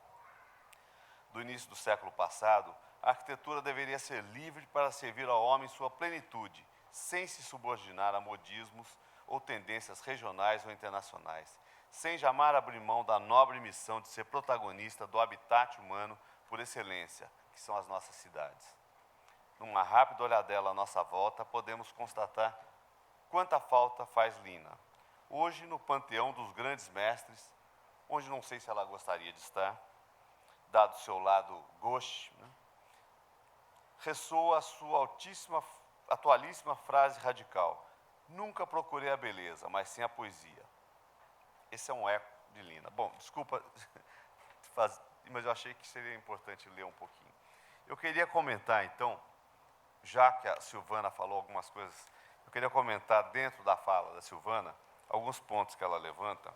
do início do século passado, a arquitetura deveria ser livre para servir ao homem em sua plenitude, sem se subordinar a modismos ou tendências regionais ou internacionais, sem jamais abrir mão da nobre missão de ser protagonista do habitat humano por excelência, que são as nossas cidades. Numa rápida olhadela à nossa volta, podemos constatar quanta falta faz Lina. Hoje, no panteão dos grandes mestres, onde não sei se ela gostaria de estar, dado o seu lado gauche, né, ressoa a sua atualíssima frase radical: nunca procurei a beleza, mas sim a poesia. Esse é um eco de Lina. Bom, desculpa, mas eu achei que seria importante ler um pouquinho. Eu queria comentar, então, já que a Silvana falou algumas coisas, eu queria comentar dentro da fala da Silvana alguns pontos que ela levanta.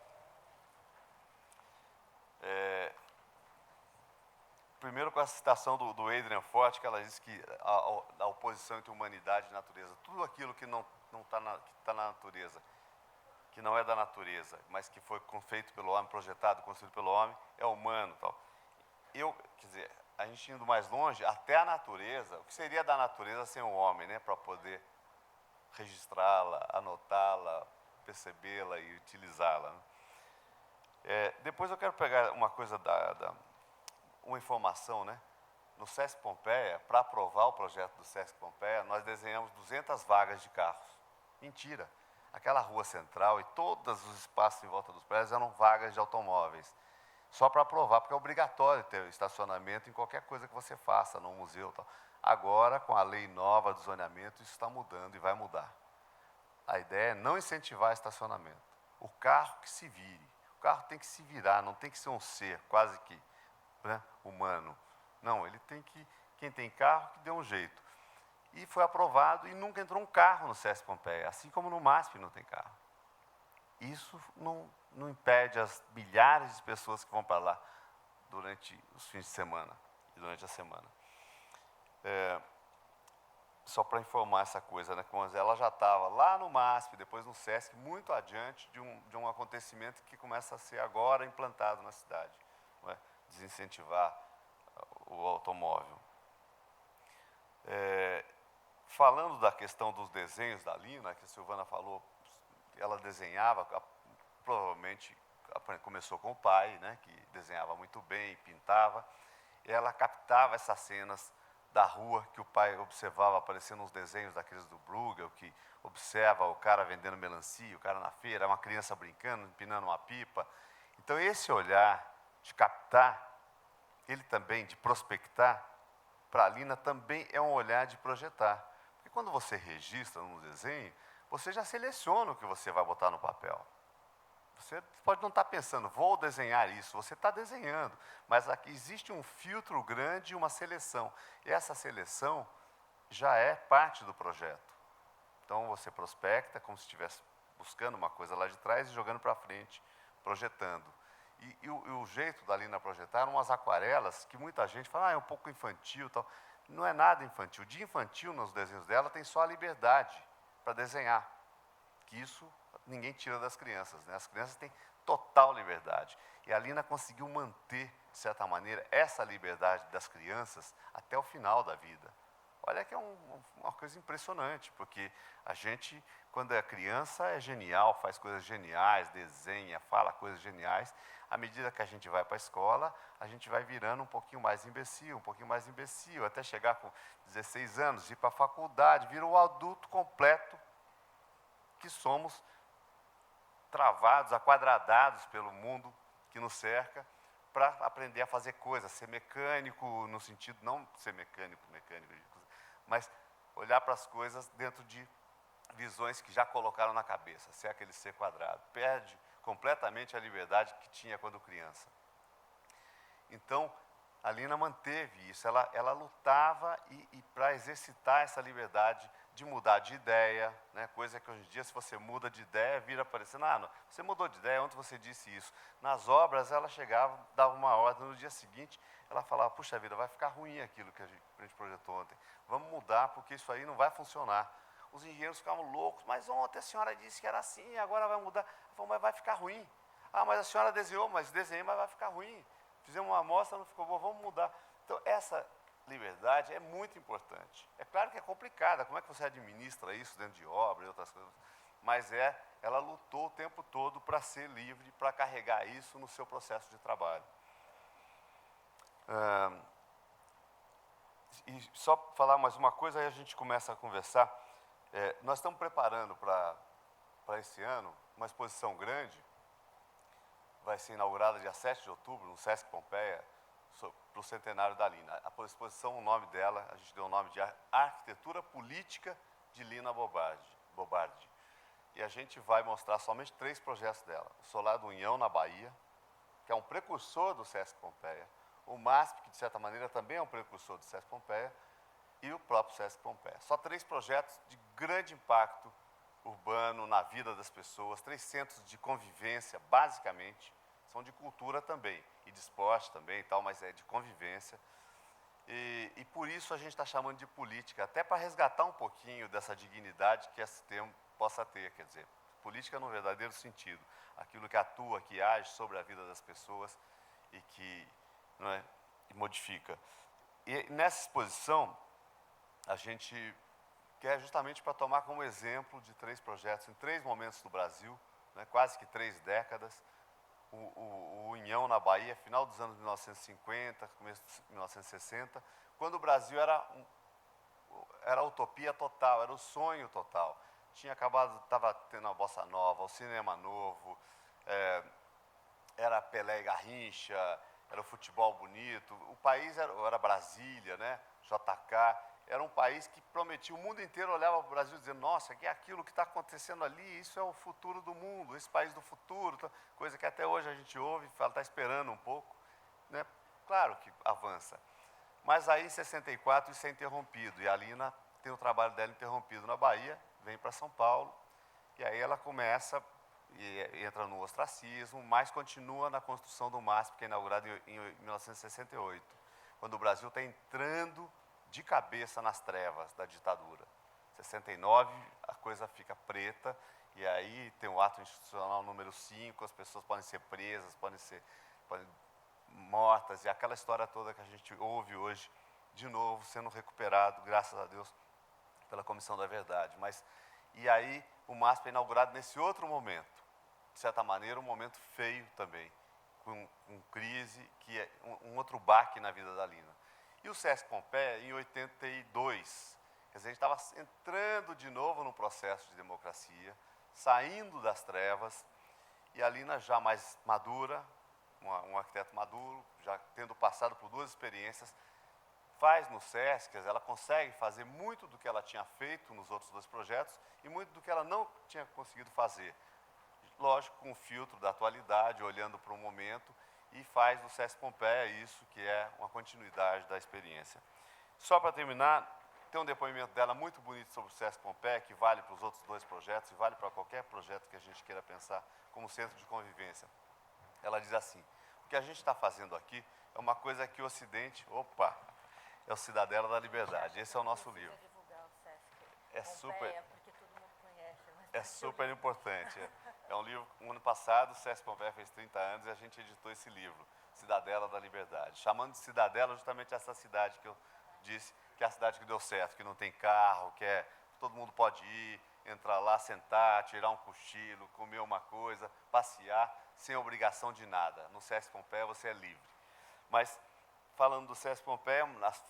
Primeiro, com a citação do Adrian Forte, que ela diz que a oposição entre humanidade e natureza, tudo aquilo que não está na natureza, que não é da natureza, mas que foi feito pelo homem, projetado, construído pelo homem, é humano. Tal. Quer dizer, a gente indo mais longe, até a natureza, o que seria da natureza sem o homem, né, para poder registrá-la, anotá-la, percebê-la e utilizá-la. Né? Depois eu quero pegar uma coisa uma informação, né? No Sesc Pompeia, para aprovar o projeto do Sesc Pompeia, nós desenhamos 200 vagas de carros. Mentira! Aquela rua central e todos os espaços em volta dos prédios eram vagas de automóveis. Só para aprovar, porque é obrigatório ter estacionamento em qualquer coisa que você faça, no museu e tal. Agora, com a lei nova do zoneamento, isso está mudando e vai mudar. A ideia é não incentivar estacionamento. O carro que se vire. O carro tem que se virar, não tem que ser um ser quase que, né, humano. Não, ele tem que, quem tem carro, que dê um jeito. E foi aprovado e nunca entrou um carro no Sesc Pompeia, assim como no MASP não tem carro. Isso não impede as milhares de pessoas que vão para lá durante os fins de semana e durante a semana. Só para informar essa coisa, né, ela já estava lá no MASP, depois no Sesc, muito adiante de um acontecimento que começa a ser agora implantado na cidade, não é? Desincentivar o automóvel. Falando da questão dos desenhos da Lina, que a Silvana falou, ela desenhava, provavelmente começou com o pai, né, que desenhava muito bem, pintava, e ela captava essas cenas da rua que o pai observava aparecendo nos desenhos daqueles do Bruegel, que observa o cara vendendo melancia, o cara na feira, uma criança brincando, empinando uma pipa. Então, esse olhar de captar, ele também, de prospectar, para a Lina também é um olhar de projetar. Porque quando você registra no desenho, você já seleciona o que você vai botar no papel. Você pode não estar pensando, vou desenhar isso, você está desenhando, mas aqui existe um filtro grande e uma seleção. E essa seleção já é parte do projeto. Então você prospecta como se estivesse buscando uma coisa lá de trás e jogando para frente, projetando. E o jeito da Lina projetar eram umas aquarelas que muita gente fala, é um pouco infantil, tal. Não é nada infantil. De infantil nos desenhos dela tem só a liberdade para desenhar, que isso ninguém tira das crianças, né? As crianças têm total liberdade. E a Lina conseguiu manter, de certa maneira, essa liberdade das crianças até o final da vida. Olha que é uma coisa impressionante, porque a gente, quando é criança, é genial, faz coisas geniais, desenha, fala coisas geniais. À medida que a gente vai para a escola, a gente vai virando um pouquinho mais imbecil, até chegar com 16 anos, ir para a faculdade, vira o adulto completo que somos, travados, aquadradados pelo mundo que nos cerca, para aprender a fazer coisas, ser mecânico, no sentido, não ser mecânico, mas olhar para as coisas dentro de visões que já colocaram na cabeça, ser aquele ser quadrado. Perde completamente a liberdade que tinha quando criança. Então, a Lina manteve isso, ela lutava e para exercitar essa liberdade de mudar de ideia, né? Coisa que hoje em dia, se você muda de ideia, vira parecendo, não, você mudou de ideia, ontem você disse isso. Nas obras, ela chegava, dava uma ordem, no dia seguinte, ela falava, puxa vida, vai ficar ruim aquilo que a gente projetou ontem, vamos mudar, porque isso aí não vai funcionar. Os engenheiros ficavam loucos, mas ontem a senhora disse que era assim, agora vai mudar. Ela falou, mas vai ficar ruim. Ah, mas a senhora desenhou, mas desenhei, mas vai ficar ruim. Fizemos uma amostra, não ficou bom, vamos mudar. Então, essa liberdade é muito importante. É claro que é complicada, como é que você administra isso dentro de obra e outras coisas, mas ela lutou o tempo todo para ser livre, para carregar isso no seu processo de trabalho. E só falar mais uma coisa, aí a gente começa a conversar. Nós estamos preparando para esse ano uma exposição grande, vai ser inaugurada dia 7 de outubro, no Sesc Pompeia, para o centenário da Lina. A exposição, o nome dela, a gente deu o nome de Arquitetura Política de Lina Bobardi. E a gente vai mostrar somente 3 projetos dela. O Solar do Unhão, na Bahia, que é um precursor do Sesc Pompeia. O MASP, que de certa maneira também é um precursor do Sesc Pompeia. E o próprio Sesc Pompeia. Só 3 projetos de grande impacto urbano na vida das pessoas, 3 centros de convivência, basicamente, são de cultura também, e de esporte também e tal, mas é de convivência. E por isso a gente está chamando de política, até para resgatar um pouquinho dessa dignidade que esse termo possa ter, quer dizer, política no verdadeiro sentido, aquilo que atua, que age sobre a vida das pessoas e que, não é, que modifica. E nessa exposição, a gente quer justamente para tomar como exemplo de 3 projetos em 3 momentos do Brasil, né, quase que 3 décadas. O Unhão, na Bahia, final dos anos 1950, começo de 1960, quando o Brasil era a utopia total, era o sonho total. Estava tendo a bossa nova, o cinema novo, era Pelé e Garrincha, era o futebol bonito. O país era Brasília, né? JK. Era um país que prometia, o mundo inteiro olhava para o Brasil dizendo, nossa, que é aquilo que está acontecendo ali, isso é o futuro do mundo, esse país do futuro, coisa que até hoje a gente ouve, fala, está esperando um pouco, né? Claro que avança. Mas aí, em 64, isso é interrompido, e a Lina tem o trabalho dela interrompido na Bahia, vem para São Paulo, e aí ela começa, e entra no ostracismo, mas continua na construção do MASP, que é inaugurado em 1968, quando o Brasil está entrando de cabeça nas trevas da ditadura. 69, a coisa fica preta, e aí tem o ato institucional número 5, as pessoas podem ser presas, podem mortas, e aquela história toda que a gente ouve hoje, de novo, sendo recuperado, graças a Deus, pela Comissão da Verdade. E aí o MASP é inaugurado nesse outro momento, de certa maneira um momento feio também, com crise, que é um outro baque na vida da Lina. E o Sesc Pompeia, em 82, quer dizer, a gente estava entrando de novo no processo de democracia, saindo das trevas, e a Lina já mais madura, um arquiteto maduro, já tendo passado por 2 experiências, faz no Sesc, ela consegue fazer muito do que ela tinha feito nos outros 2 projetos e muito do que ela não tinha conseguido fazer. lógico, com o filtro da atualidade, olhando para o momento, e faz do SESC Pompeia isso, que é uma continuidade da experiência. Só para terminar, tem um depoimento dela muito bonito sobre o SESC Pompeia, que vale para os outros 2 projetos e vale para qualquer projeto que a gente queira pensar como centro de convivência. Ela diz assim: o que a gente está fazendo aqui é uma coisa que o Ocidente, é o Cidadela da Liberdade. Esse é o nosso livro. É super importante. É um livro, no ano passado, o SESC Pompeia fez 30 anos e a gente editou esse livro, Cidadela da Liberdade. Chamando de Cidadela justamente essa cidade que eu disse, que é a cidade que deu certo, que não tem carro, todo mundo pode ir, entrar lá, sentar, tirar um cochilo, comer uma coisa, passear, sem obrigação de nada. No SESC Pompeia você é livre. Mas, falando do SESC Pompeia, nas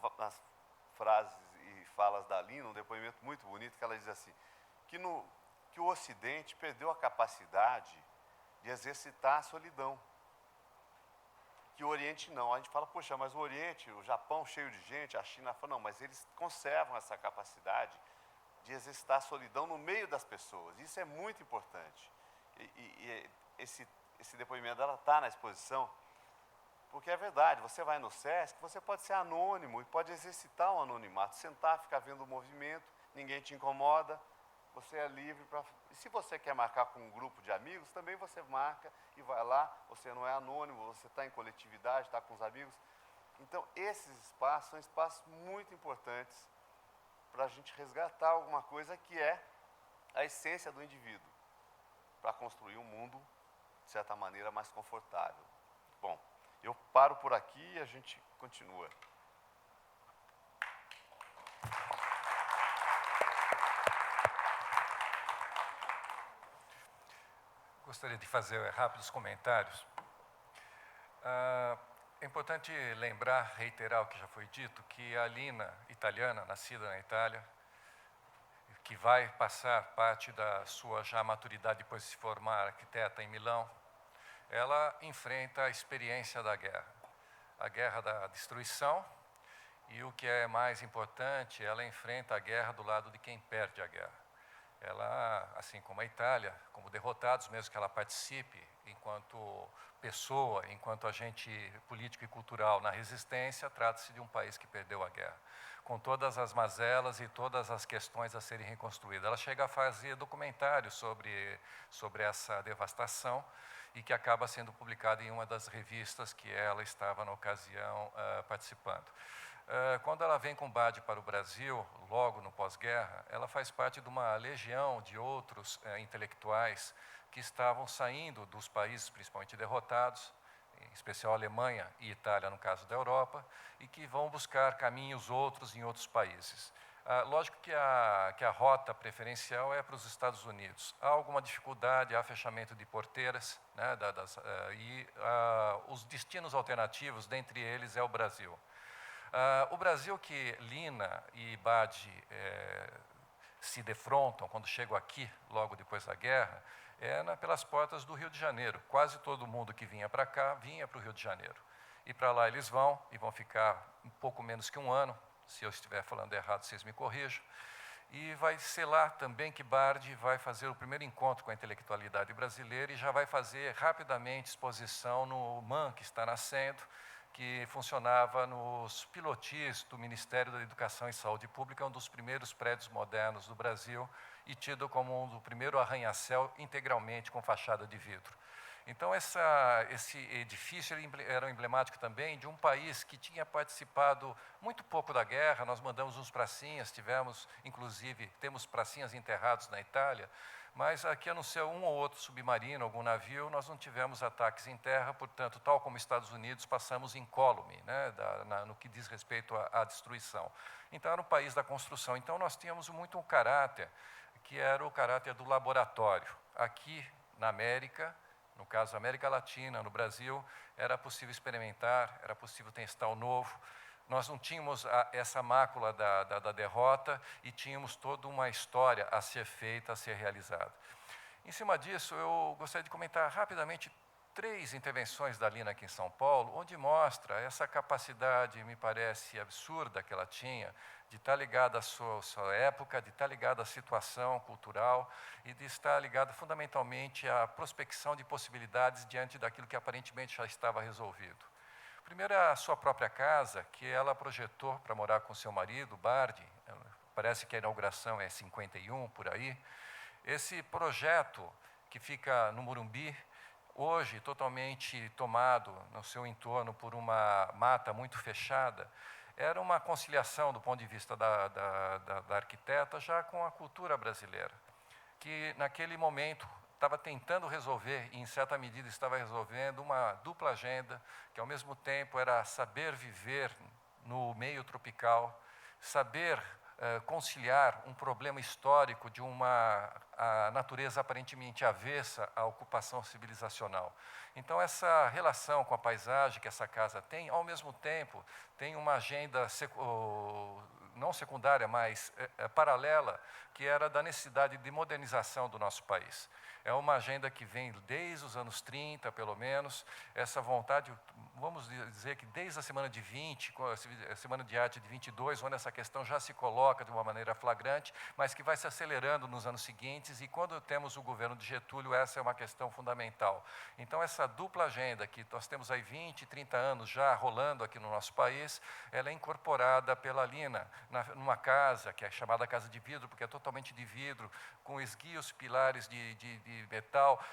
frases e falas da Lina, um depoimento muito bonito, que ela diz assim, que o Ocidente perdeu a capacidade de exercitar a solidão. Que o Oriente não. A gente fala, poxa, mas o Oriente, o Japão cheio de gente, a China fala, não, mas eles conservam essa capacidade de exercitar a solidão no meio das pessoas. Isso é muito importante. E esse depoimento dela está na exposição, porque é verdade, você vai no SESC, você pode ser anônimo e pode exercitar o anonimato, sentar, ficar vendo o movimento, ninguém te incomoda, você é livre para... E se você quer marcar com um grupo de amigos, também você marca e vai lá, você não é anônimo, você está em coletividade, está com os amigos. Então, esses espaços são espaços muito importantes para a gente resgatar alguma coisa que é a essência do indivíduo, para construir um mundo, de certa maneira, mais confortável. Bom, eu paro por aqui e a gente continua. Gostaria de fazer rápidos comentários. É importante lembrar, reiterar o que já foi dito, que a Lina, italiana, nascida na Itália, que vai passar parte da sua já maturidade depois de se formar arquiteta em Milão, ela enfrenta a experiência da guerra. A guerra da destruição e, o que é mais importante, ela enfrenta a guerra do lado de quem perde a guerra. Ela, assim como a Itália, como derrotados, mesmo que ela participe enquanto pessoa, enquanto agente político e cultural na resistência, trata-se de um país que perdeu a guerra, com todas as mazelas e todas as questões a serem reconstruídas. Ela chega a fazer documentários sobre essa devastação e que acaba sendo publicado em uma das revistas que ela estava, na ocasião, participando. Quando ela vem com Badi para o Brasil, logo no pós-guerra, ela faz parte de uma legião de outros intelectuais que estavam saindo dos países, principalmente derrotados, em especial a Alemanha e Itália, no caso da Europa, e que vão buscar caminhos outros em outros países. Lógico que a rota preferencial é para os Estados Unidos. Há alguma dificuldade, há fechamento de porteiras, né, os destinos alternativos, dentre eles, é o Brasil. O Brasil que Lina e Badi se defrontam quando chegam aqui, logo depois da guerra, pelas portas do Rio de Janeiro. Quase todo mundo que vinha para cá, vinha para o Rio de Janeiro. E para lá eles vão, e vão ficar um pouco menos que um ano. Se eu estiver falando errado, vocês me corrijam. E vai ser lá também que Badi vai fazer o primeiro encontro com a intelectualidade brasileira e já vai fazer rapidamente exposição no MAN, que está nascendo, que funcionava nos pilotis do Ministério da Educação e Saúde Pública, um dos primeiros prédios modernos do Brasil e tido como um do primeiro arranha-céu integralmente com fachada de vidro. Então, esse edifício era emblemático também de um país que tinha participado muito pouco da guerra. Nós mandamos uns pracinhas, temos pracinhas enterrados na Itália, mas aqui, a não ser um ou outro submarino, algum navio, nós não tivemos ataques em terra, portanto, tal como Estados Unidos, passamos incólume, né, no que diz respeito à destruição. Então, era um país da construção. Então, nós tínhamos muito um caráter, que era o caráter do laboratório. Aqui, na América, no caso, América Latina, no Brasil, era possível experimentar, era possível testar o novo. Nós não tínhamos essa mácula da derrota e tínhamos toda uma história a ser feita, a ser realizada. Em cima disso, eu gostaria de comentar rapidamente 3 intervenções da Lina aqui em São Paulo, onde mostra essa capacidade, me parece absurda, que ela tinha, de estar ligada à sua época, de estar ligada à situação cultural e de estar ligada fundamentalmente à prospecção de possibilidades diante daquilo que aparentemente já estava resolvido. Primeiro, a sua própria casa, que ela projetou para morar com seu marido, Bardi, parece que a inauguração é 51, por aí. Esse projeto, que fica no Morumbi, hoje totalmente tomado no seu entorno por uma mata muito fechada, era uma conciliação do ponto de vista da arquiteta já com a cultura brasileira, que naquele momento estava tentando resolver, e em certa medida estava resolvendo, uma dupla agenda, que ao mesmo tempo era saber viver no meio tropical, saber conciliar um problema histórico de a natureza aparentemente avessa à ocupação civilizacional. Então, essa relação com a paisagem que essa casa tem, ao mesmo tempo, tem uma agenda não secundária, mas paralela, que era da necessidade de modernização do nosso país. É uma agenda que vem desde os anos 30, pelo menos, essa vontade, vamos dizer que desde a semana de 20, a semana de arte de 22, onde essa questão já se coloca de uma maneira flagrante, mas que vai se acelerando nos anos seguintes, e quando temos o governo de Getúlio, essa é uma questão fundamental. Então, essa dupla agenda, que nós temos aí 20, 30 anos já rolando aqui no nosso país, ela é incorporada pela Lina, numa casa, que é chamada Casa de Vidro, porque é totalmente de vidro, com esguios, pilares de metal.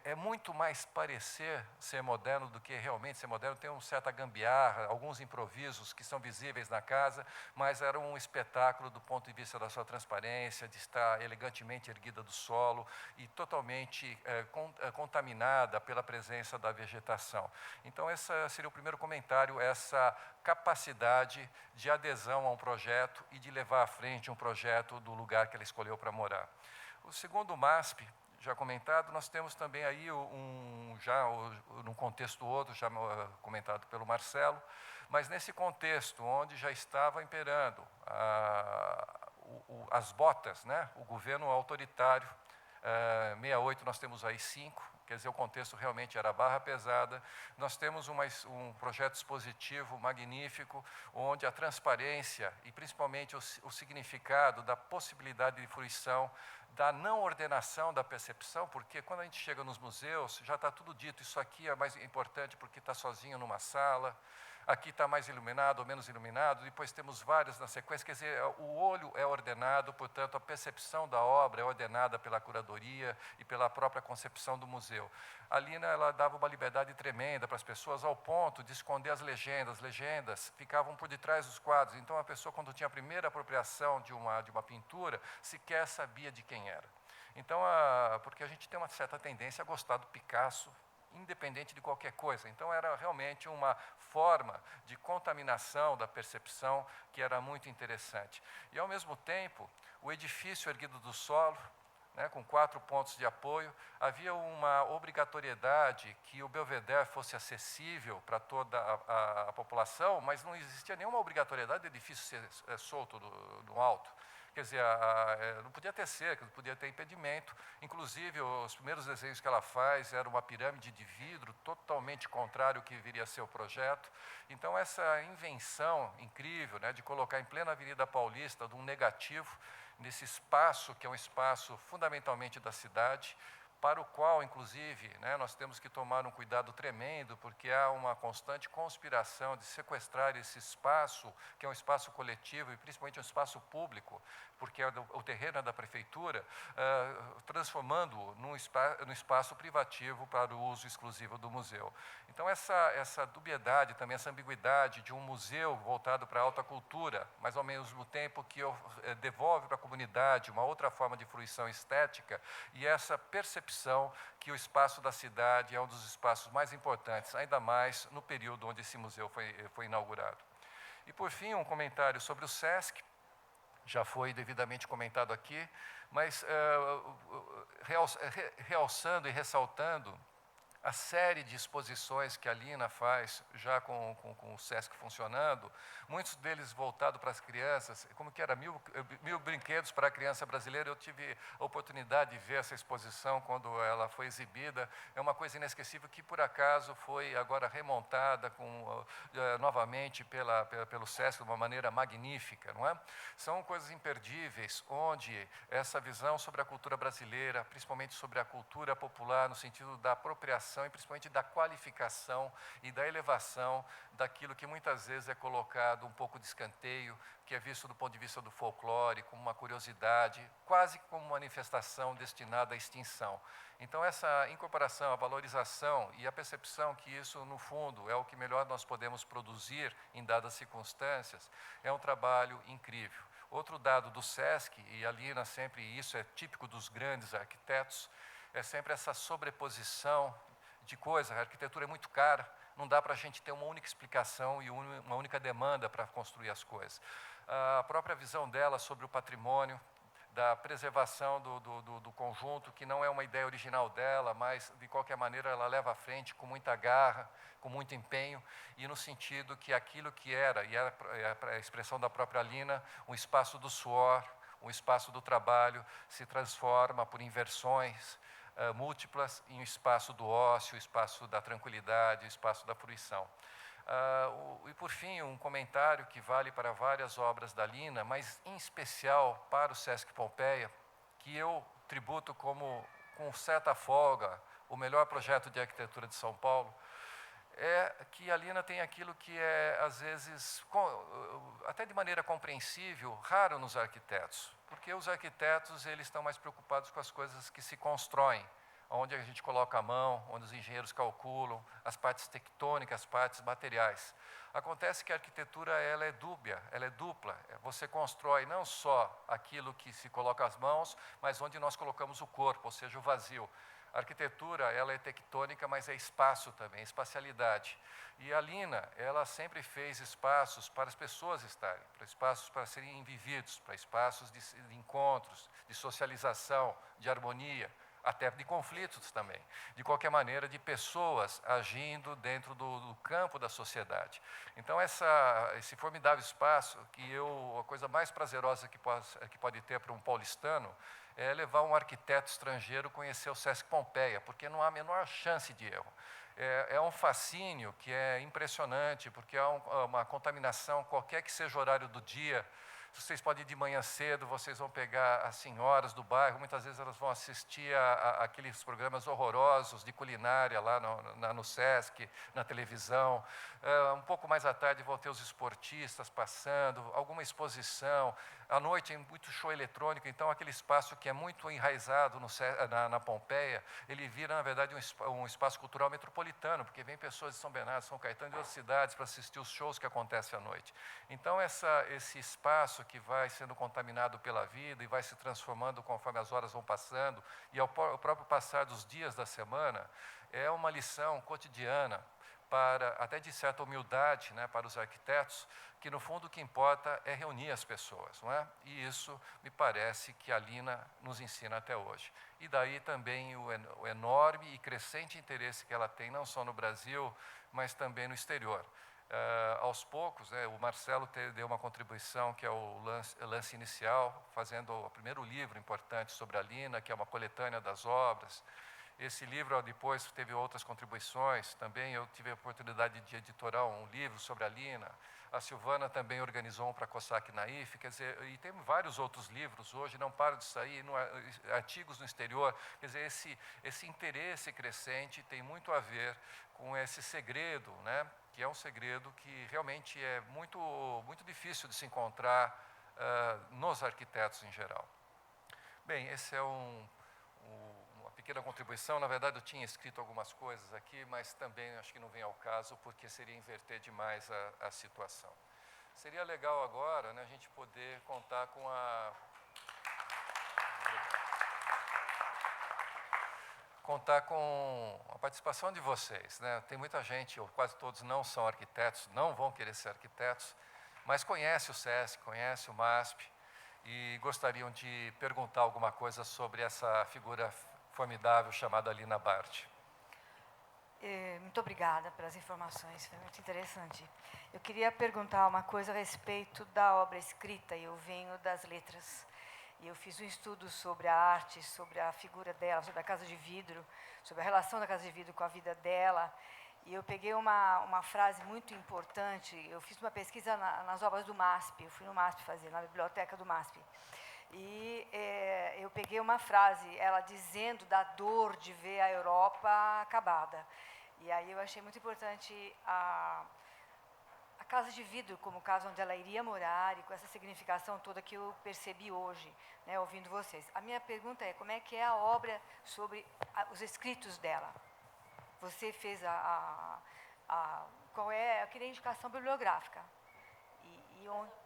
É muito mais parecer ser moderno do que realmente ser moderno. Tem uma certa gambiarra, alguns improvisos que são visíveis na casa, mas era um espetáculo do ponto de vista da sua transparência, de estar elegantemente erguida do solo e totalmente contaminada pela presença da vegetação. Então, esse seria o primeiro comentário, essa capacidade de adesão a um projeto e de levar à frente um projeto do lugar que ela escolheu para morar. O segundo MASP, já comentado, nós temos também aí num contexto outro, já comentado pelo Marcelo, mas nesse contexto onde já estava imperando as botas, né, o governo autoritário, 68 nós temos aí 5, quer dizer, o contexto realmente era barra pesada. Nós temos um projeto expositivo magnífico, onde a transparência e principalmente o significado da possibilidade de fruição, da não ordenação da percepção, porque quando a gente chega nos museus, já está tudo dito, isso aqui é mais importante porque está sozinho numa sala, aqui está mais iluminado ou menos iluminado, depois temos vários na sequência, quer dizer, o olho é ordenado, portanto, a percepção da obra é ordenada pela curadoria e pela própria concepção do museu. A Lina, ela dava uma liberdade tremenda para as pessoas, ao ponto de esconder as legendas ficavam por detrás dos quadros, então a pessoa, quando tinha a primeira apropriação de uma pintura, sequer sabia de quem era. Então, porque a gente tem uma certa tendência a gostar do Picasso, independente de qualquer coisa. Então, era realmente uma forma de contaminação da percepção que era muito interessante. E, ao mesmo tempo, o edifício erguido do solo, né, com 4 pontos de apoio, havia uma obrigatoriedade que o Belvedere fosse acessível para toda a população, mas não existia nenhuma obrigatoriedade do edifício ser solto do alto. Quer dizer, não podia ter cerca, não podia ter impedimento. Inclusive, os primeiros desenhos que ela faz era uma pirâmide de vidro, totalmente contrário ao que viria a ser o projeto. Então, essa invenção incrível, né, de colocar em plena Avenida Paulista, de um negativo, nesse espaço, que é um espaço fundamentalmente da cidade, para o qual, inclusive, né, nós temos que tomar um cuidado tremendo, porque há uma constante conspiração de sequestrar esse espaço, que é um espaço coletivo e principalmente um espaço público, porque o terreno é da prefeitura, transformando-o num espaço privativo para o uso exclusivo do museu. Então, essa dubiedade, também essa ambiguidade de um museu voltado para a alta cultura, mas ao mesmo tempo que devolve para a comunidade uma outra forma de fruição estética, e essa percepção que o espaço da cidade é um dos espaços mais importantes, ainda mais no período onde esse museu foi inaugurado. E, por fim, um comentário sobre o SESC, já foi devidamente comentado aqui, mas realçando e ressaltando a série de exposições que a Lina faz, já com o SESC funcionando, muitos deles voltados para as crianças, como que era, mil brinquedos para a criança brasileira. Eu tive a oportunidade de ver essa exposição quando ela foi exibida. É uma coisa inesquecível que, por acaso, foi agora remontada novamente pelo SESC de uma maneira magnífica, não é? São coisas imperdíveis, onde essa visão sobre a cultura brasileira, principalmente sobre a cultura popular, no sentido da apropriação e principalmente da qualificação e da elevação daquilo que muitas vezes é colocado um pouco de escanteio, que é visto do ponto de vista do folclore, como uma curiosidade, quase como uma manifestação destinada à extinção. Então, essa incorporação, a valorização e a percepção que isso, no fundo, é o que melhor nós podemos produzir em dadas circunstâncias, é um trabalho incrível. Outro dado do SESC, e a Lina sempre, e isso é típico dos grandes arquitetos, é sempre essa sobreposição de coisas. A arquitetura é muito cara, não dá para a gente ter uma única explicação e uma única demanda para construir as coisas. A própria visão dela sobre o patrimônio, da preservação do conjunto, que não é uma ideia original dela, mas, de qualquer maneira, ela leva à frente com muita garra, com muito empenho, e no sentido que aquilo que era, e é a expressão da própria Lina, um espaço do suor, um espaço do trabalho, se transforma por inversões múltiplas em um espaço do ócio, o espaço da tranquilidade, o espaço da fruição. E, por fim, um comentário que vale para várias obras da Lina, mas em especial para o SESC Pompeia, que eu tributo como, com certa folga, o melhor projeto de arquitetura de São Paulo, é que a Lina tem aquilo que é, às vezes, até de maneira compreensível, raro nos arquitetos, porque os arquitetos eles estão mais preocupados com as coisas que se constroem, onde a gente coloca a mão, onde os engenheiros calculam, as partes tectônicas, as partes materiais. Acontece que a arquitetura ela é dúbia, ela é dupla. Você constrói não só aquilo que se coloca as mãos, mas onde nós colocamos o corpo, ou seja, o vazio. A arquitetura ela é tectônica, mas é espaço também, espacialidade. E a Lina, ela sempre fez espaços para as pessoas estarem, para espaços para serem vividos, para espaços de encontros, de socialização, de harmonia, até de conflitos também. De qualquer maneira, de pessoas agindo dentro do campo da sociedade. Então, esse formidável espaço, a coisa mais prazerosa que pode ter para um paulistano, é levar um arquiteto estrangeiro conhecer o SESC Pompeia, porque não há a menor chance de erro. É um fascínio que é impressionante, porque há uma contaminação, qualquer que seja o horário do dia. Vocês podem ir de manhã cedo, vocês vão pegar as senhoras do bairro, muitas vezes elas vão assistir aqueles programas horrorosos de culinária lá no SESC, na televisão. Um pouco mais à tarde vão ter os esportistas passando, alguma exposição. À noite é muito show eletrônico, então aquele espaço que é muito enraizado na Pompeia, ele vira, na verdade, um espaço cultural metropolitano, porque vem pessoas de São Bernardo, São Caetano e de outras cidades para assistir os shows que acontecem à noite. Então, esse espaço que vai sendo contaminado pela vida e vai se transformando conforme as horas vão passando, e ao próprio passar dos dias da semana, é uma lição cotidiana, até de certa humildade, né, para os arquitetos, que no fundo o que importa é reunir as pessoas, não é? E isso me parece que a Lina nos ensina até hoje. E daí também o enorme e crescente interesse que ela tem, não só no Brasil, mas também no exterior. Aos poucos, o Marcelo deu uma contribuição, que é o lance inicial, fazendo o primeiro livro importante sobre a Lina, que é uma coletânea das obras. Esse livro, depois, teve outras contribuições. Também eu tive a oportunidade de editorar um livro sobre a Lina. A Silvana também organizou um para a COSAC na IFE. Quer dizer, e tem vários outros livros hoje, não param de sair, artigos no exterior. Quer dizer, esse interesse crescente tem muito a ver com esse segredo, né? Que é um segredo que realmente é muito, muito difícil de se encontrar nos arquitetos em geral. Bem, esse é uma pequena contribuição. Na verdade, eu tinha escrito algumas coisas aqui, mas também acho que não vem ao caso, porque seria inverter demais a situação. Seria legal agora, né, a gente poder contar com a participação de vocês, né? Tem muita gente, ou quase todos não são arquitetos, não vão querer ser arquitetos, mas conhece o SESC, conhece o MASP, e gostariam de perguntar alguma coisa sobre essa figura formidável chamada Lina Bardi. Muito obrigada pelas informações, foi muito interessante. Eu queria perguntar uma coisa a respeito da obra escrita. Eu venho das letras e eu fiz um estudo sobre a arte, sobre a figura dela, sobre a Casa de Vidro, sobre a relação da Casa de Vidro com a vida dela. E eu peguei uma frase muito importante. Eu fiz uma pesquisa nas obras do MASP. Eu fui no MASP fazer, na biblioteca do MASP. E eu peguei uma frase, ela dizendo da dor de ver a Europa acabada. E aí eu achei muito importante a Casa de Vidro como casa onde ela iria morar e com essa significação toda que eu percebi hoje, né, ouvindo vocês. A minha pergunta é, como é que é a obra sobre os escritos dela? Você fez qual é, eu queria indicação bibliográfica. E onde...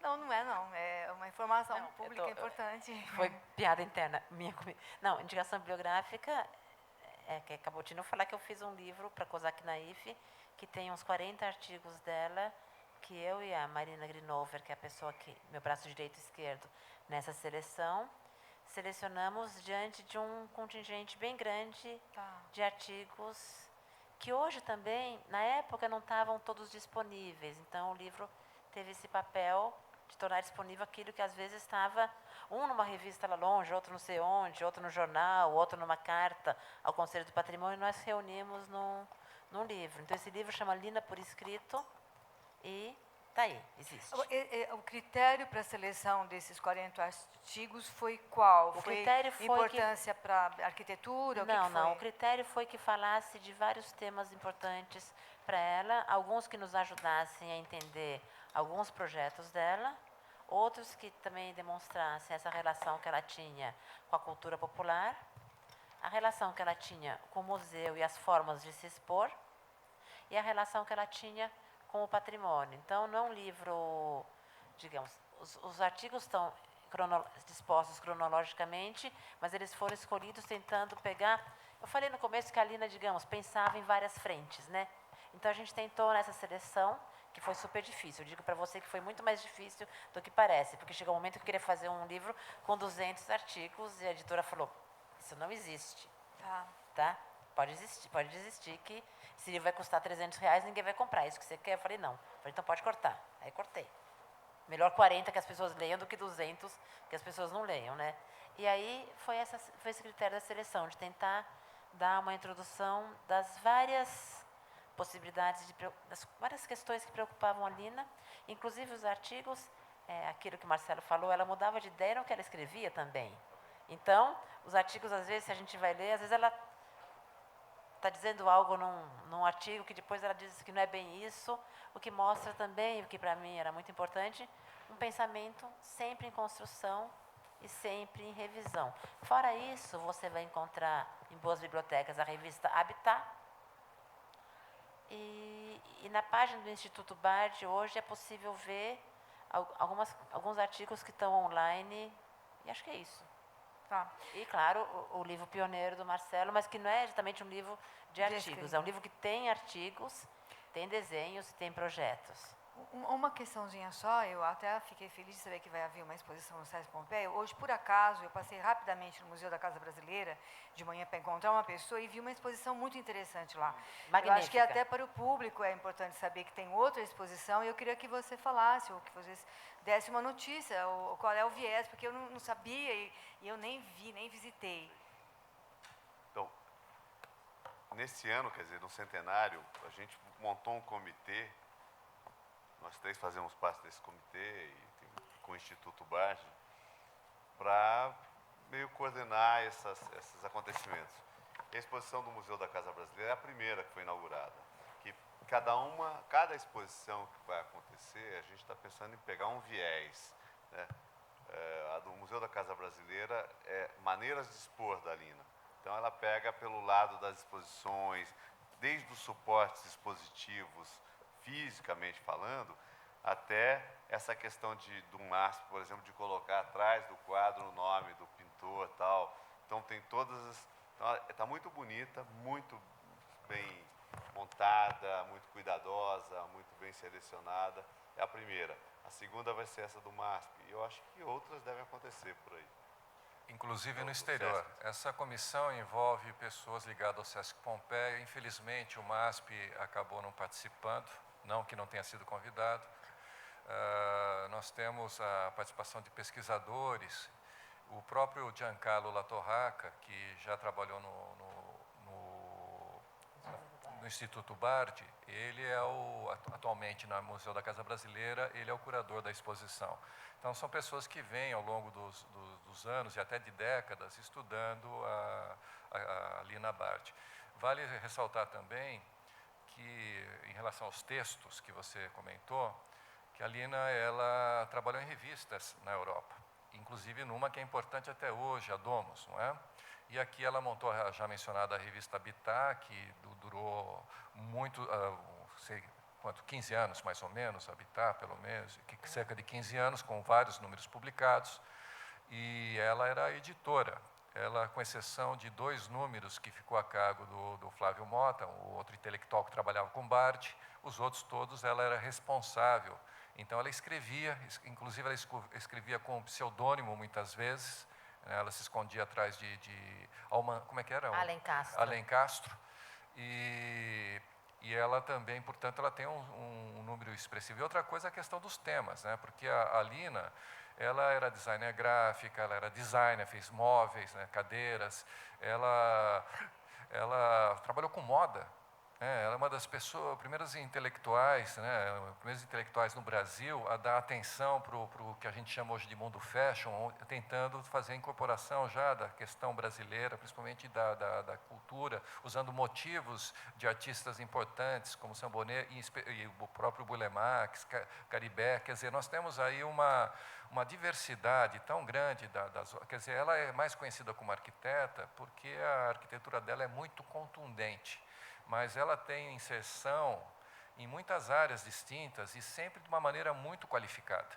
Não, não é não. É uma informação pública importante. Foi piada interna minha comigo. Não, indicação bibliográfica que acabou de não falar que eu fiz um livro para Kozak Naif, que tem uns 40 artigos dela, que eu e a Marina Grinover, que é a pessoa que, meu braço direito e esquerdo, nessa seleção, selecionamos diante de um contingente bem grande de artigos que hoje também, na época, não estavam todos disponíveis. Então, o livro teve esse papel de tornar disponível aquilo que às vezes estava, um numa revista lá longe, outro não sei onde, outro no jornal, outro numa carta ao Conselho do Patrimônio, e nós reunimos num livro. Então, esse livro chama Lina por Escrito e está aí, existe. O critério para a seleção desses 40 artigos foi qual? O critério foi importância para arquitetura? Não, o critério foi que falasse de vários temas importantes para ela, alguns que nos ajudassem a entender alguns projetos dela, outros que também demonstrassem essa relação que ela tinha com a cultura popular, a relação que ela tinha com o museu e as formas de se expor, e a relação que ela tinha com o patrimônio. Então, não é um livro, digamos, os artigos estão dispostos cronologicamente, mas eles foram escolhidos tentando pegar... Eu falei no começo que a Lina, digamos, pensava em várias frentes, né? Então, a gente tentou nessa seleção, que foi super difícil. Eu digo para você que foi muito mais difícil do que parece, porque chegou um momento que eu queria fazer um livro com 200 artigos e a editora falou, isso não existe. Tá? Pode desistir que esse livro vai custar R$300, ninguém vai comprar. Isso que você quer? Eu falei, não. Eu falei, então pode cortar. Aí cortei. Melhor 40 que as pessoas leiam do que 200 que as pessoas não leiam, né? E aí foi esse critério da seleção, de tentar dar uma introdução das várias possibilidades, das várias questões que preocupavam a Lina, inclusive os artigos, aquilo que o Marcelo falou, ela mudava de ideia no que ela escrevia também. Então, os artigos, às vezes, se a gente vai ler, às vezes ela está dizendo algo num artigo que depois ela diz que não é bem isso, o que mostra também, o que para mim era muito importante, um pensamento sempre em construção e sempre em revisão. Fora isso, você vai encontrar em boas bibliotecas a revista Habitat, e na página do Instituto Bard, hoje é possível ver alguns artigos que estão online, e acho que é isso. E, claro, o livro pioneiro do Marcelo, mas que não é exatamente um livro de artigos, é um livro que tem artigos, tem desenhos e tem projetos. Uma questãozinha só, eu até fiquei feliz de saber que vai haver uma exposição no Sesc Pompeia. Hoje, por acaso, eu passei rapidamente no Museu da Casa Brasileira, de manhã, para encontrar uma pessoa e vi uma exposição muito interessante lá. Magnífica. Eu acho que até para o público é importante saber que tem outra exposição, e eu queria que você falasse, ou que vocês dessem uma notícia, ou qual é o viés, porque eu não sabia e eu nem vi, nem visitei. Então, nesse ano, quer dizer, no centenário, a gente montou um comitê. Nós três fazemos parte desse comitê com o Instituto Bard para meio coordenar esses acontecimentos. E a exposição do Museu da Casa Brasileira é a primeira que foi inaugurada. Que cada exposição que vai acontecer, a gente está pensando em pegar um viés, né? A do Museu da Casa Brasileira é maneiras de expor da Lina. Então ela pega pelo lado das exposições, desde os suportes expositivos, fisicamente falando, até essa questão do MASP, por exemplo, de colocar atrás do quadro o nome do pintor e tal. Então tem está muito bonita, muito bem montada, muito cuidadosa, muito bem selecionada. É a primeira. A segunda vai ser essa do MASP. E eu acho que outras devem acontecer por aí. inclusive no exterior. Essa comissão envolve pessoas ligadas ao Sesc Pompeia. Infelizmente, o MASP acabou não participando, não que não tenha sido convidado. Nós temos a participação de pesquisadores, o próprio Giancarlo Latorraca, que já trabalhou no Instituto Bardi, ele é atualmente no Museu da Casa Brasileira, ele é o curador da exposição. Então, são pessoas que vêm ao longo dos anos e até de décadas estudando a Lina Bardi. Vale ressaltar também que, em relação aos textos que você comentou, que a Lina ela trabalhou em revistas na Europa, inclusive numa que é importante até hoje, a Domus, não é? E aqui ela montou a já mencionada revista Habitat, que durou muito, sei quanto, 15 anos mais ou menos, Habitat pelo menos, cerca de 15 anos, com vários números publicados, e ela era a editora. Ela, com exceção de 2 números que ficou a cargo do Flávio Mota, o outro intelectual que trabalhava com Bardi, os outros todos ela era responsável. Então ela escrevia, inclusive ela escrevia com pseudônimo muitas vezes, né? Ela se escondia atrás como é que era? Alencastro. Alencastro. E ela também, portanto, ela tem um número expressivo. E outra coisa é a questão dos temas, né? Porque a Lina, ela era designer gráfica, ela era designer, fez móveis, né, cadeiras, ela trabalhou com moda. Ela é uma das primeiras intelectuais, né, primeiros intelectuais no Brasil a dar atenção para o que a gente chama hoje de mundo fashion, tentando fazer a incorporação já da questão brasileira, principalmente da cultura, usando motivos de artistas importantes como Sambonet e o próprio Bulemarx, Caribé. Quer dizer, nós temos aí uma diversidade tão grande, quer dizer, ela é mais conhecida como arquiteta porque a arquitetura dela é muito contundente. Mas ela tem inserção em muitas áreas distintas e sempre de uma maneira muito qualificada.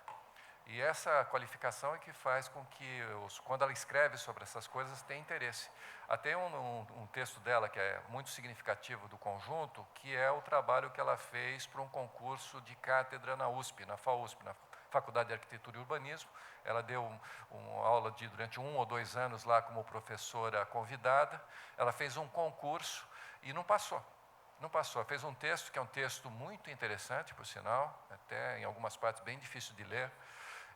E essa qualificação é que faz com que, quando ela escreve sobre essas coisas, tenha interesse. Até um texto dela que é muito significativo do conjunto, que é o trabalho que ela fez para um concurso de cátedra na USP, na FAUSP, na Faculdade de Arquitetura e Urbanismo. Ela deu uma aula durante 1 ou 2 anos lá como professora convidada. Ela fez um concurso e não passou. Não passou. Fez um texto que é um texto muito interessante, por sinal, até em algumas partes bem difícil de ler,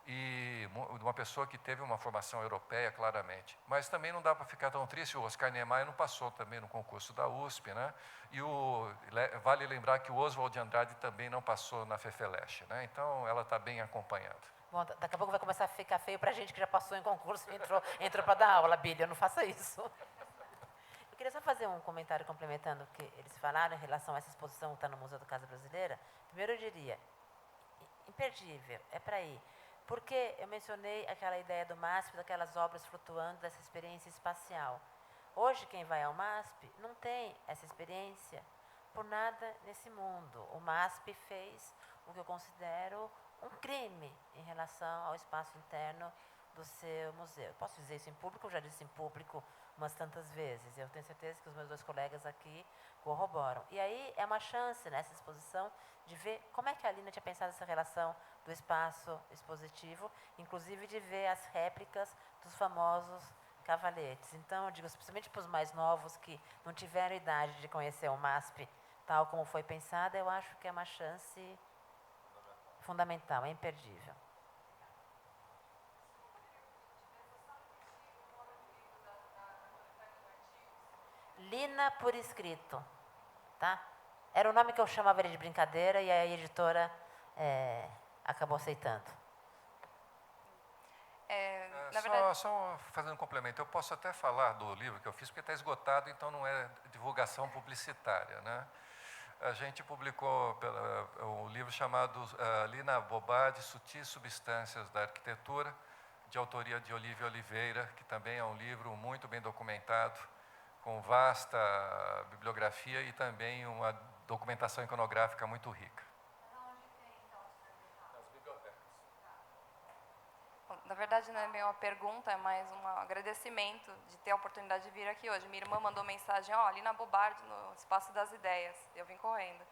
e de uma pessoa que teve uma formação europeia, claramente. Mas também não dá para ficar tão triste, o Oscar Niemeyer não passou também no concurso da USP, né? E vale lembrar que o Oswald de Andrade também não passou na FEFELESH, né? Então, ela está bem acompanhada. Bom, daqui a pouco vai começar a ficar feio para a gente que já passou em concurso e entrou para dar aula, Bíblia, não faça isso. Eu queria só fazer um comentário complementando o que eles falaram em relação a essa exposição que está no Museu da Casa Brasileira. Primeiro eu diria, imperdível, é para ir. Porque eu mencionei aquela ideia do MASP, daquelas obras flutuando, dessa experiência espacial. Hoje, quem vai ao MASP não tem essa experiência por nada nesse mundo. O MASP fez o que eu considero um crime em relação ao espaço interno do seu museu. Posso dizer isso em público? Eu já disse em público umas tantas vezes. Eu tenho certeza que os meus 2 colegas aqui corroboram. E aí é uma chance nessa exposição de ver como é que a Lina tinha pensado essa relação do espaço expositivo, inclusive de ver as réplicas dos famosos cavaletes. Então, eu digo, especialmente para os mais novos que não tiveram idade de conhecer o MASP tal como foi pensada, eu acho que é uma chance fundamental, é imperdível. Lina por escrito, tá? Era o nome que eu chamava ele de brincadeira e a editora acabou aceitando. Na verdade, Só fazendo um complemento, eu posso até falar do livro que eu fiz, porque está esgotado, então não é divulgação publicitária, né? A gente publicou um livro chamado Lina Bobardi, Sutis Substâncias da Arquitetura, de autoria de Olívia Oliveira, que também é um livro muito bem documentado, com vasta bibliografia e também uma documentação iconográfica muito rica. Nas bibliotecas. Bom, na verdade, não é bem uma pergunta, é mais um agradecimento de ter a oportunidade de vir aqui hoje. Minha irmã mandou mensagem, ali na Bobardi, no Espaço das Ideias. Eu vim correndo.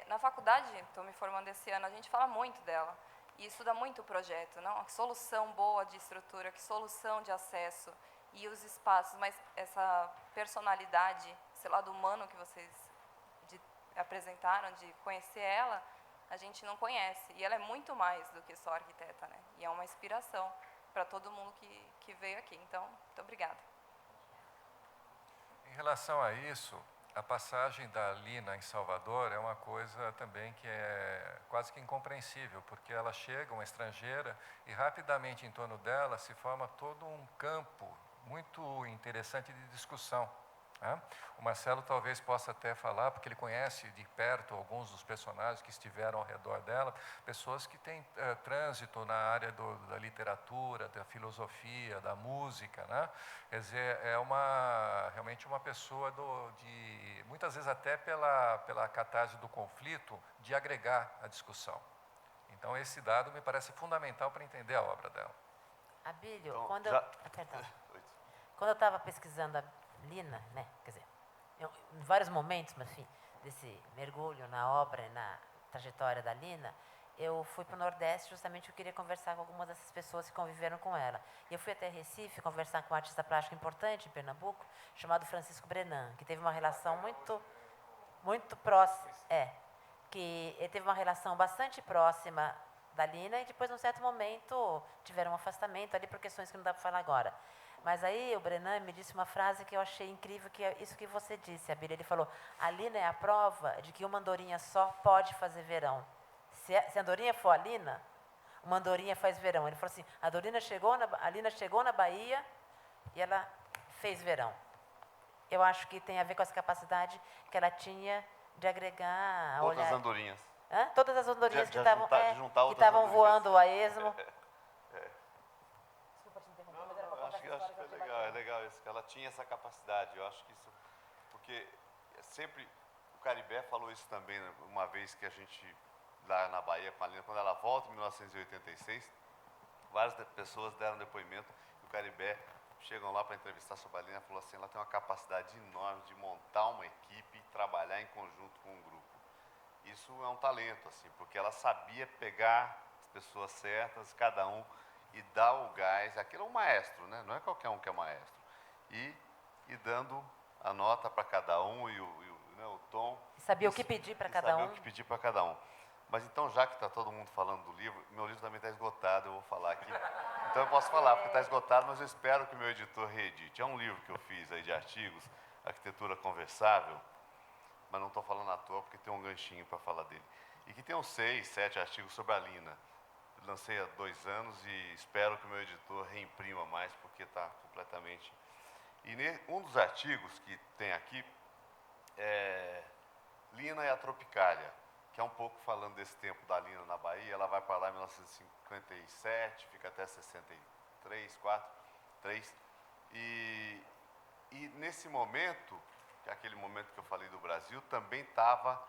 Na faculdade, estou me formando esse ano, a gente fala muito dela. E isso dá muito projeto, não? Que solução boa de estrutura, que solução de acesso e os espaços, mas essa personalidade, esse lado humano que vocês apresentaram, de conhecer ela, a gente não conhece. E ela é muito mais do que só arquiteta, né? E é uma inspiração para todo mundo que veio aqui. Então, muito obrigada. Em relação a isso, a passagem da Lina em Salvador é uma coisa também que é quase que incompreensível, porque ela chega, uma estrangeira, e rapidamente em torno dela se forma todo um campo muito interessante de discussão. O Marcelo talvez possa até falar, porque ele conhece de perto alguns dos personagens que estiveram ao redor dela, pessoas que têm trânsito na área da literatura, da filosofia, da música, né? Quer dizer, é realmente uma pessoa muitas vezes até pela catarse do conflito, de agregar a discussão. Então esse dado me parece fundamental para entender a obra dela. Abílio, Então, quando eu estava pesquisando a Lina, né, quer dizer, em vários momentos, mas enfim, desse mergulho na obra e na trajetória da Lina, eu fui para o Nordeste justamente porque eu queria conversar com algumas dessas pessoas que conviveram com ela. E eu fui até Recife conversar com um artista plástico importante em Pernambuco, chamado Francisco Brenan, que teve uma relação muito próxima, que ele teve uma relação bastante próxima da Lina e depois, num certo momento, tiveram um afastamento ali por questões que não dá para falar agora. Mas aí o Brenan me disse uma frase que eu achei incrível, que é isso que você disse, Abílio. Ele falou, a Lina é a prova de que uma andorinha só pode fazer verão. Se a andorinha for a Lina, uma andorinha faz verão. Ele falou assim, a Lina chegou na Bahia e ela fez verão. Eu acho que tem a ver com essa capacidade que ela tinha de agregar... Outras andorinhas. Todas as andorinhas que estavam voando a esmo. Acho que é legal isso, que ela tinha essa capacidade. Eu acho que isso, porque sempre o Caribé falou isso também, né, uma vez que a gente, lá na Bahia com a Lina, quando ela volta em 1986, várias pessoas deram depoimento, e o Caribé chegam lá para entrevistar sobre a Lina e falou assim, ela tem uma capacidade enorme de montar uma equipe e trabalhar em conjunto com um grupo. Isso é um talento, assim, porque ela sabia pegar as pessoas certas, cada um, e dar o gás. Aquilo é um maestro, né? Não é qualquer um que é maestro. E dando a nota para cada um e o tom. Sabia o que pedir para cada um. Sabia o que pedir para cada um. Mas então, já que está todo mundo falando do livro, meu livro também está esgotado, eu vou falar aqui. Então eu posso falar, porque está esgotado, mas eu espero que o meu editor reedite. É um livro que eu fiz aí de artigos, Arquitetura Conversável, mas não estou falando à toa, porque tem um ganchinho para falar dele. E que tem uns 6, 7 artigos sobre a Lina. Lancei há 2 anos e espero que o meu editor reimprima mais, porque está completamente... E um dos artigos que tem aqui é Lina e a Tropicália, que é um pouco falando desse tempo da Lina na Bahia. Ela vai para lá em 1957, fica até 63, 4, 3. E nesse momento, que é aquele momento que eu falei do Brasil, também estava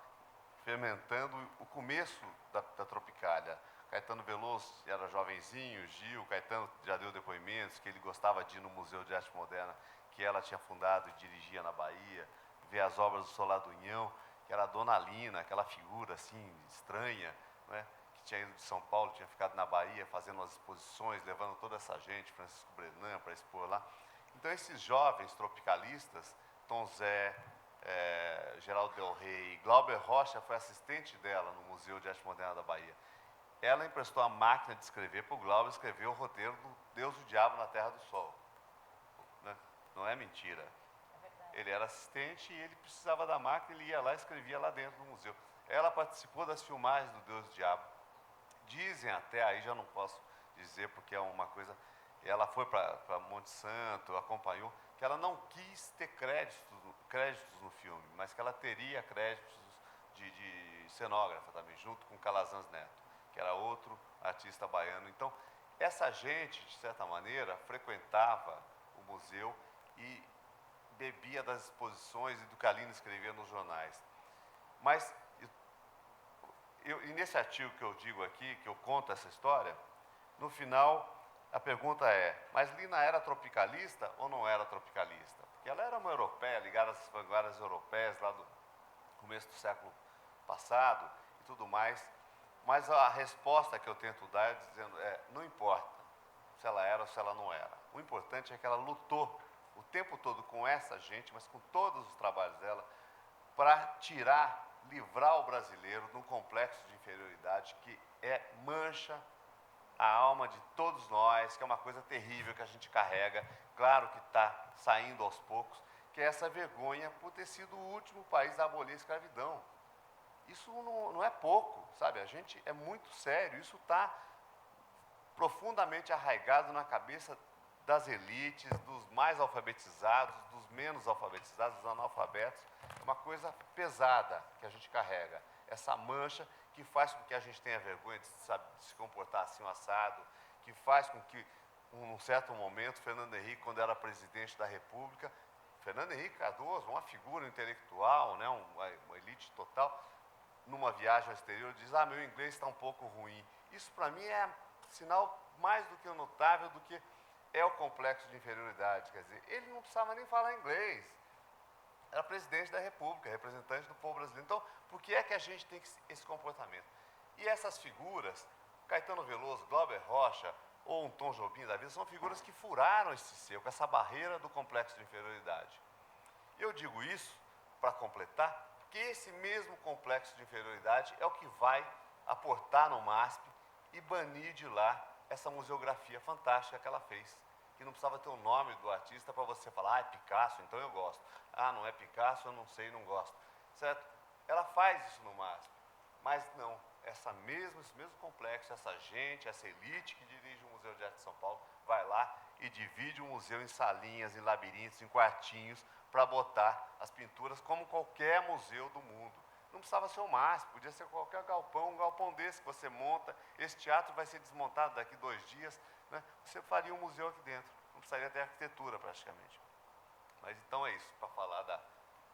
fermentando o começo da Tropicália. Caetano Veloso era jovenzinho, Gil, Caetano já deu depoimentos que ele gostava de ir no Museu de Arte Moderna, que ela tinha fundado e dirigia na Bahia, ver as obras do Solar do Unhão, que era a Dona Lina, aquela figura assim estranha, né, que tinha ido de São Paulo, tinha ficado na Bahia fazendo as exposições, levando toda essa gente, Francisco Brenan, para expor lá. Então esses jovens tropicalistas, Tom Zé, Geraldo Del Rey, Glauber Rocha foi assistente dela no Museu de Arte Moderna da Bahia. Ela emprestou a máquina de escrever para o Glauber escrever o roteiro do Deus e o Diabo na Terra do Sol. Né? Não é mentira. Ele era assistente e ele precisava da máquina, ele ia lá e escrevia lá dentro do museu. Ela participou das filmagens do Deus e o Diabo. Dizem até, aí já não posso dizer porque é uma coisa... Ela foi para Monte Santo, acompanhou, que ela não quis ter créditos no filme, mas que ela teria créditos de cenógrafa também, junto com Calazans Neto, que era outro artista baiano. Então, essa gente, de certa maneira, frequentava o museu e bebia das exposições e do que a Lina escrevia nos jornais. Mas, e nesse artigo que eu digo aqui, que eu conto essa história, no final, a pergunta é, mas Lina era tropicalista ou não era tropicalista? Porque ela era uma europeia, ligada às vanguardas europeias lá do começo do século passado e tudo mais. Mas a resposta que eu tento dar é dizendo, não importa se ela era ou se ela não era. O importante é que ela lutou o tempo todo com essa gente, mas com todos os trabalhos dela, para livrar o brasileiro de um complexo de inferioridade que mancha a alma de todos nós, que é uma coisa terrível que a gente carrega, claro que está saindo aos poucos, que é essa vergonha por ter sido o último país a abolir a escravidão. Isso não é pouco, sabe? A gente é muito sério, isso está profundamente arraigado na cabeça das elites, dos mais alfabetizados, dos menos alfabetizados, dos analfabetos. É uma coisa pesada que a gente carrega. Essa mancha que faz com que a gente tenha vergonha de se comportar assim, assado, que faz com que, num certo momento, Fernando Henrique, quando era presidente da República, Fernando Henrique Cardoso, uma figura intelectual, né, uma elite total, numa viagem ao exterior, diz, meu inglês está um pouco ruim. Isso, para mim, é sinal mais do que notável do que é o complexo de inferioridade. Quer dizer, ele não precisava nem falar inglês. Era presidente da República, representante do povo brasileiro. Então, por que é que a gente tem esse comportamento? E essas figuras, Caetano Veloso, Glauber Rocha, ou um Tom Jobim da vida, são figuras que furaram esse cerco, essa barreira do complexo de inferioridade. Eu digo isso para completar, que esse mesmo complexo de inferioridade é o que vai aportar no MASP e banir de lá essa museografia fantástica que ela fez, que não precisava ter o nome do artista para você falar, é Picasso, então eu gosto. Não é Picasso, eu não sei, não gosto. Certo? Ela faz isso no MASP, mas não, esse mesmo complexo, essa gente, essa elite que dirige o Museu de Arte de São Paulo, vai lá e divide o museu em salinhas, em labirintos, em quartinhos, para botar as pinturas como qualquer museu do mundo. Não precisava ser o MASP, podia ser qualquer galpão, um galpão desse que você monta, esse teatro vai ser desmontado daqui 2 dias, né? Você faria um museu aqui dentro, não precisaria ter arquitetura praticamente. Mas então é isso, para falar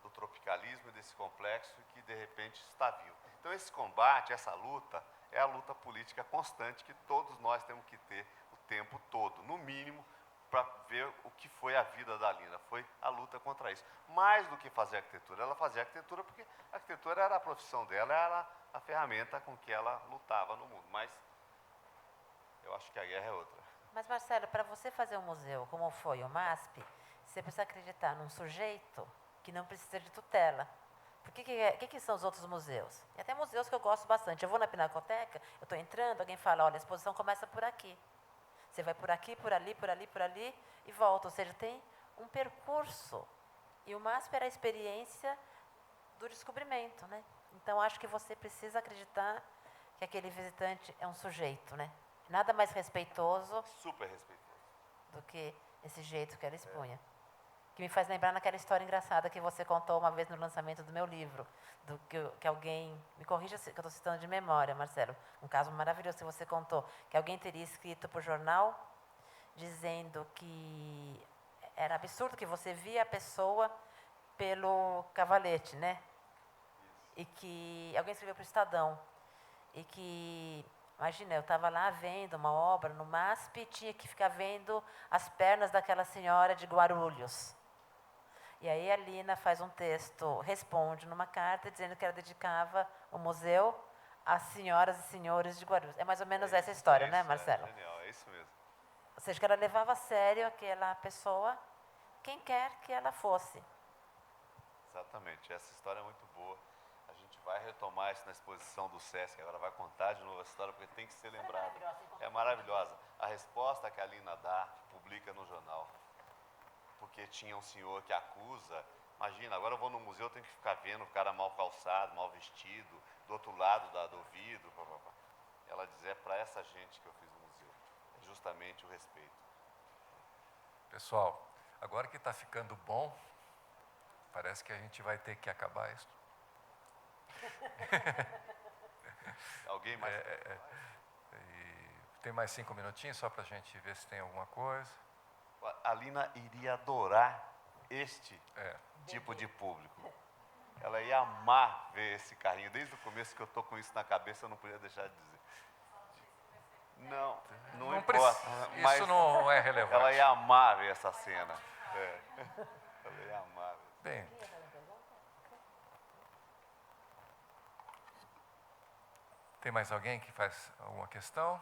do tropicalismo e desse complexo que de repente está vivo. Então esse combate, essa luta, é a luta política constante que todos nós temos que ter o tempo todo, no mínimo, para ver o que foi a vida da Lina. Foi a luta contra isso. Mais do que fazer arquitetura, ela fazia arquitetura porque a arquitetura era a profissão dela, era a ferramenta com que ela lutava no mundo. Mas eu acho que a guerra é outra. Mas, Marcelo, para você fazer um museu como foi o MASP, você precisa acreditar num sujeito que não precisa de tutela. Por que são os outros museus? E até museus que eu gosto bastante. Eu vou na Pinacoteca, eu estou entrando, alguém fala, olha, a exposição começa por aqui. Você vai por aqui, por ali, por ali, por ali e volta. Ou seja, tem um percurso. E o MASP era a experiência do descobrimento, né? Então, acho que você precisa acreditar que aquele visitante é um sujeito, né? Nada mais respeitoso. Super respeitoso. Do que esse jeito que ela expunha. Que me faz lembrar naquela história engraçada que você contou uma vez no lançamento do meu livro, que alguém, me corrija que eu estou citando de memória, Marcelo, um caso maravilhoso que você contou, que alguém teria escrito para o jornal dizendo que era absurdo que você via a pessoa pelo cavalete, né? E que alguém escreveu para o Estadão, e que, imagina, eu estava lá vendo uma obra no MASP e tinha que ficar vendo as pernas daquela senhora de Guarulhos. E aí a Lina faz um texto, responde numa carta, dizendo que ela dedicava o museu às senhoras e senhores de Guarulhos. É mais ou menos essa história, né, Marcelo? É genial, é isso mesmo. Ou seja, que ela levava a sério aquela pessoa, quem quer que ela fosse. Exatamente, essa história é muito boa. A gente vai retomar isso na exposição do SESC, agora vai contar de novo essa história, porque tem que ser lembrada. É maravilhosa. A resposta que a Lina dá, publica no jornal. Porque tinha um senhor que acusa, imagina, agora eu vou no museu, eu tenho que ficar vendo o cara mal calçado, mal vestido, do outro lado do vidro, Ela diz, é para essa gente que eu fiz o museu. É justamente o respeito. Pessoal, agora que está ficando bom, parece que a gente vai ter que acabar isso. Alguém mais? Tem mais 5 minutinhos só para a gente ver se tem alguma coisa. A Lina iria adorar este tipo de público. Ela ia amar ver esse carrinho. Desde o começo que eu estou com isso na cabeça, eu não podia deixar de dizer. Não importa. Mas isso não é relevante. Ela ia amar ver essa cena. Ela ia amar. Bem, Tem mais alguém que faz alguma questão?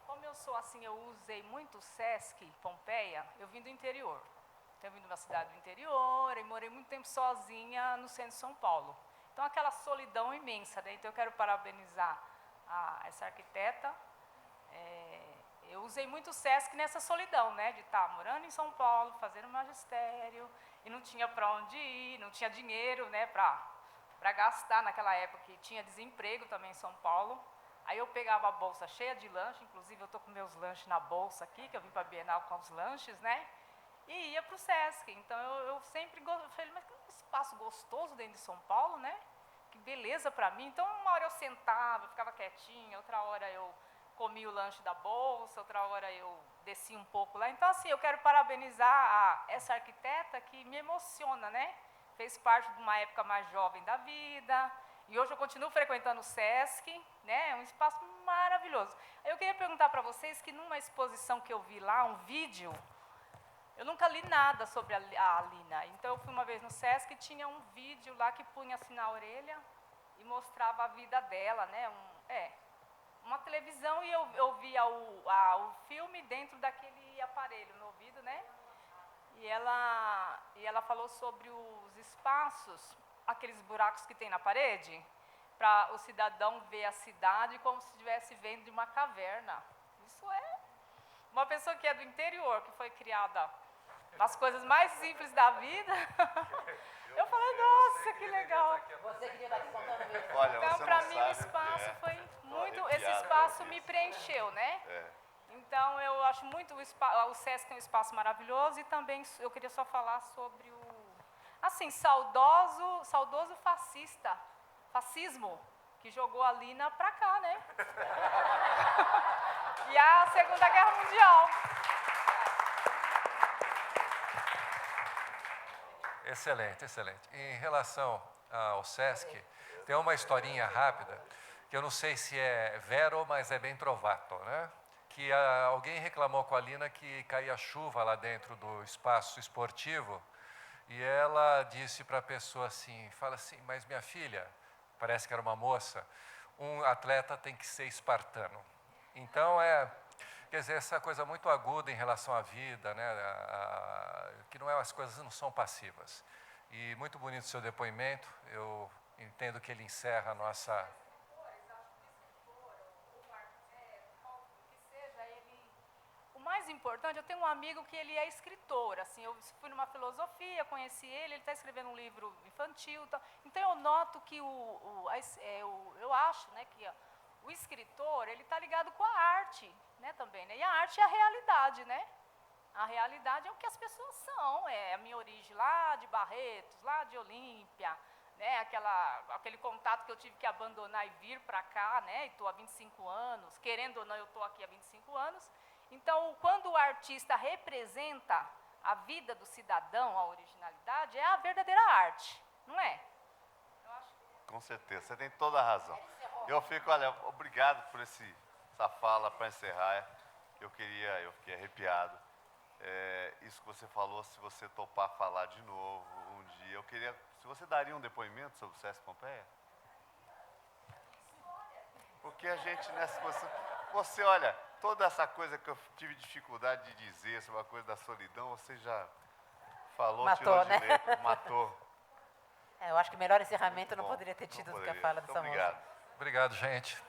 Como eu sou assim, eu usei muito o Sesc Pompeia, eu vim do interior. Então, eu vim de uma cidade do interior e morei muito tempo sozinha no centro de São Paulo. Então, aquela solidão imensa, né? Então, eu quero parabenizar essa arquiteta. Eu usei muito o Sesc nessa solidão, né? De estar morando em São Paulo, fazendo magistério, e não tinha para onde ir, não tinha dinheiro, né? Para gastar naquela época, que tinha desemprego também em São Paulo. Aí eu pegava a bolsa cheia de lanche, inclusive eu estou com meus lanches na bolsa aqui, que eu vim para a Bienal com os lanches, né? E ia para o Sesc. Então, eu sempre falei, mas que espaço gostoso dentro de São Paulo, né? Que beleza para mim. Então, uma hora eu sentava, ficava quietinha, outra hora eu comia o lanche da bolsa, outra hora eu descia um pouco lá. Então, assim, eu quero parabenizar essa arquiteta que me emociona, né? Fez parte de uma época mais jovem da vida. E hoje eu continuo frequentando o Sesc, né? É um espaço maravilhoso. Eu queria perguntar para vocês que numa exposição que eu vi lá, um vídeo, eu nunca li nada sobre a Lina. Então, eu fui uma vez no Sesc e tinha um vídeo lá que punha assim na orelha e mostrava a vida dela, né? Uma televisão, e eu via o filme dentro daquele aparelho no ouvido, né? E ela falou sobre os espaços, aqueles buracos que tem na parede, para o cidadão ver a cidade como se estivesse vendo de uma caverna. Isso é uma pessoa que é do interior, que foi criada nas coisas mais simples da vida. Eu falei, nossa, que legal. Você queria estar aqui contando mesmo. Olha, Então, você para não mim, sabe o espaço foi muito... Esse arrepiado espaço com me isso. preencheu, né? É. Então, eu acho muito o Sesc é um espaço maravilhoso, e também eu queria só falar sobre assim, saudoso fascismo, que jogou a Lina para cá, né? E a Segunda Guerra Mundial. Excelente, excelente. Em relação ao Sesc, tem uma historinha rápida, que eu não sei se é vero, mas é bem trovato, né? Que alguém reclamou com a Lina que caía chuva lá dentro do espaço esportivo, e ela disse para a pessoa assim, fala assim, mas minha filha, parece que era uma moça, um atleta tem que ser espartano. Então, quer dizer, essa coisa muito aguda em relação à vida, né? Que as coisas não são passivas. E muito bonito o seu depoimento, eu entendo que ele encerra a nossa... O mais importante, eu tenho um amigo que ele é escritor, assim, eu fui numa filosofia, conheci ele está escrevendo um livro infantil, então eu noto que eu acho, né, que o escritor, ele está ligado com a arte, né, também, né, e a arte é a realidade, né, a realidade é o que as pessoas são, é a minha origem lá de Barretos, lá de Olímpia, né, aquele contato que eu tive que abandonar e vir para cá, né, e estou há 25 anos, querendo ou não, eu estou aqui há 25 anos. Então, quando o artista representa a vida do cidadão, a originalidade, é a verdadeira arte, não é? Eu acho que... Com certeza, você tem toda a razão. Eu fico, olha, obrigado por essa fala para encerrar. Eu fiquei arrepiado. Isso que você falou, se você topar falar de novo um dia, se você daria um depoimento sobre o Sesc Pompeia? Porque a gente nessa posição, você olha, toda essa coisa que eu tive dificuldade de dizer sobre a coisa da solidão, você já falou, Matou, tirou né? de letra, matou. Eu acho que melhor encerramento eu não Bom, poderia ter tido não do que a poderia. fala Muito dessa moça. obrigado. Obrigado, gente.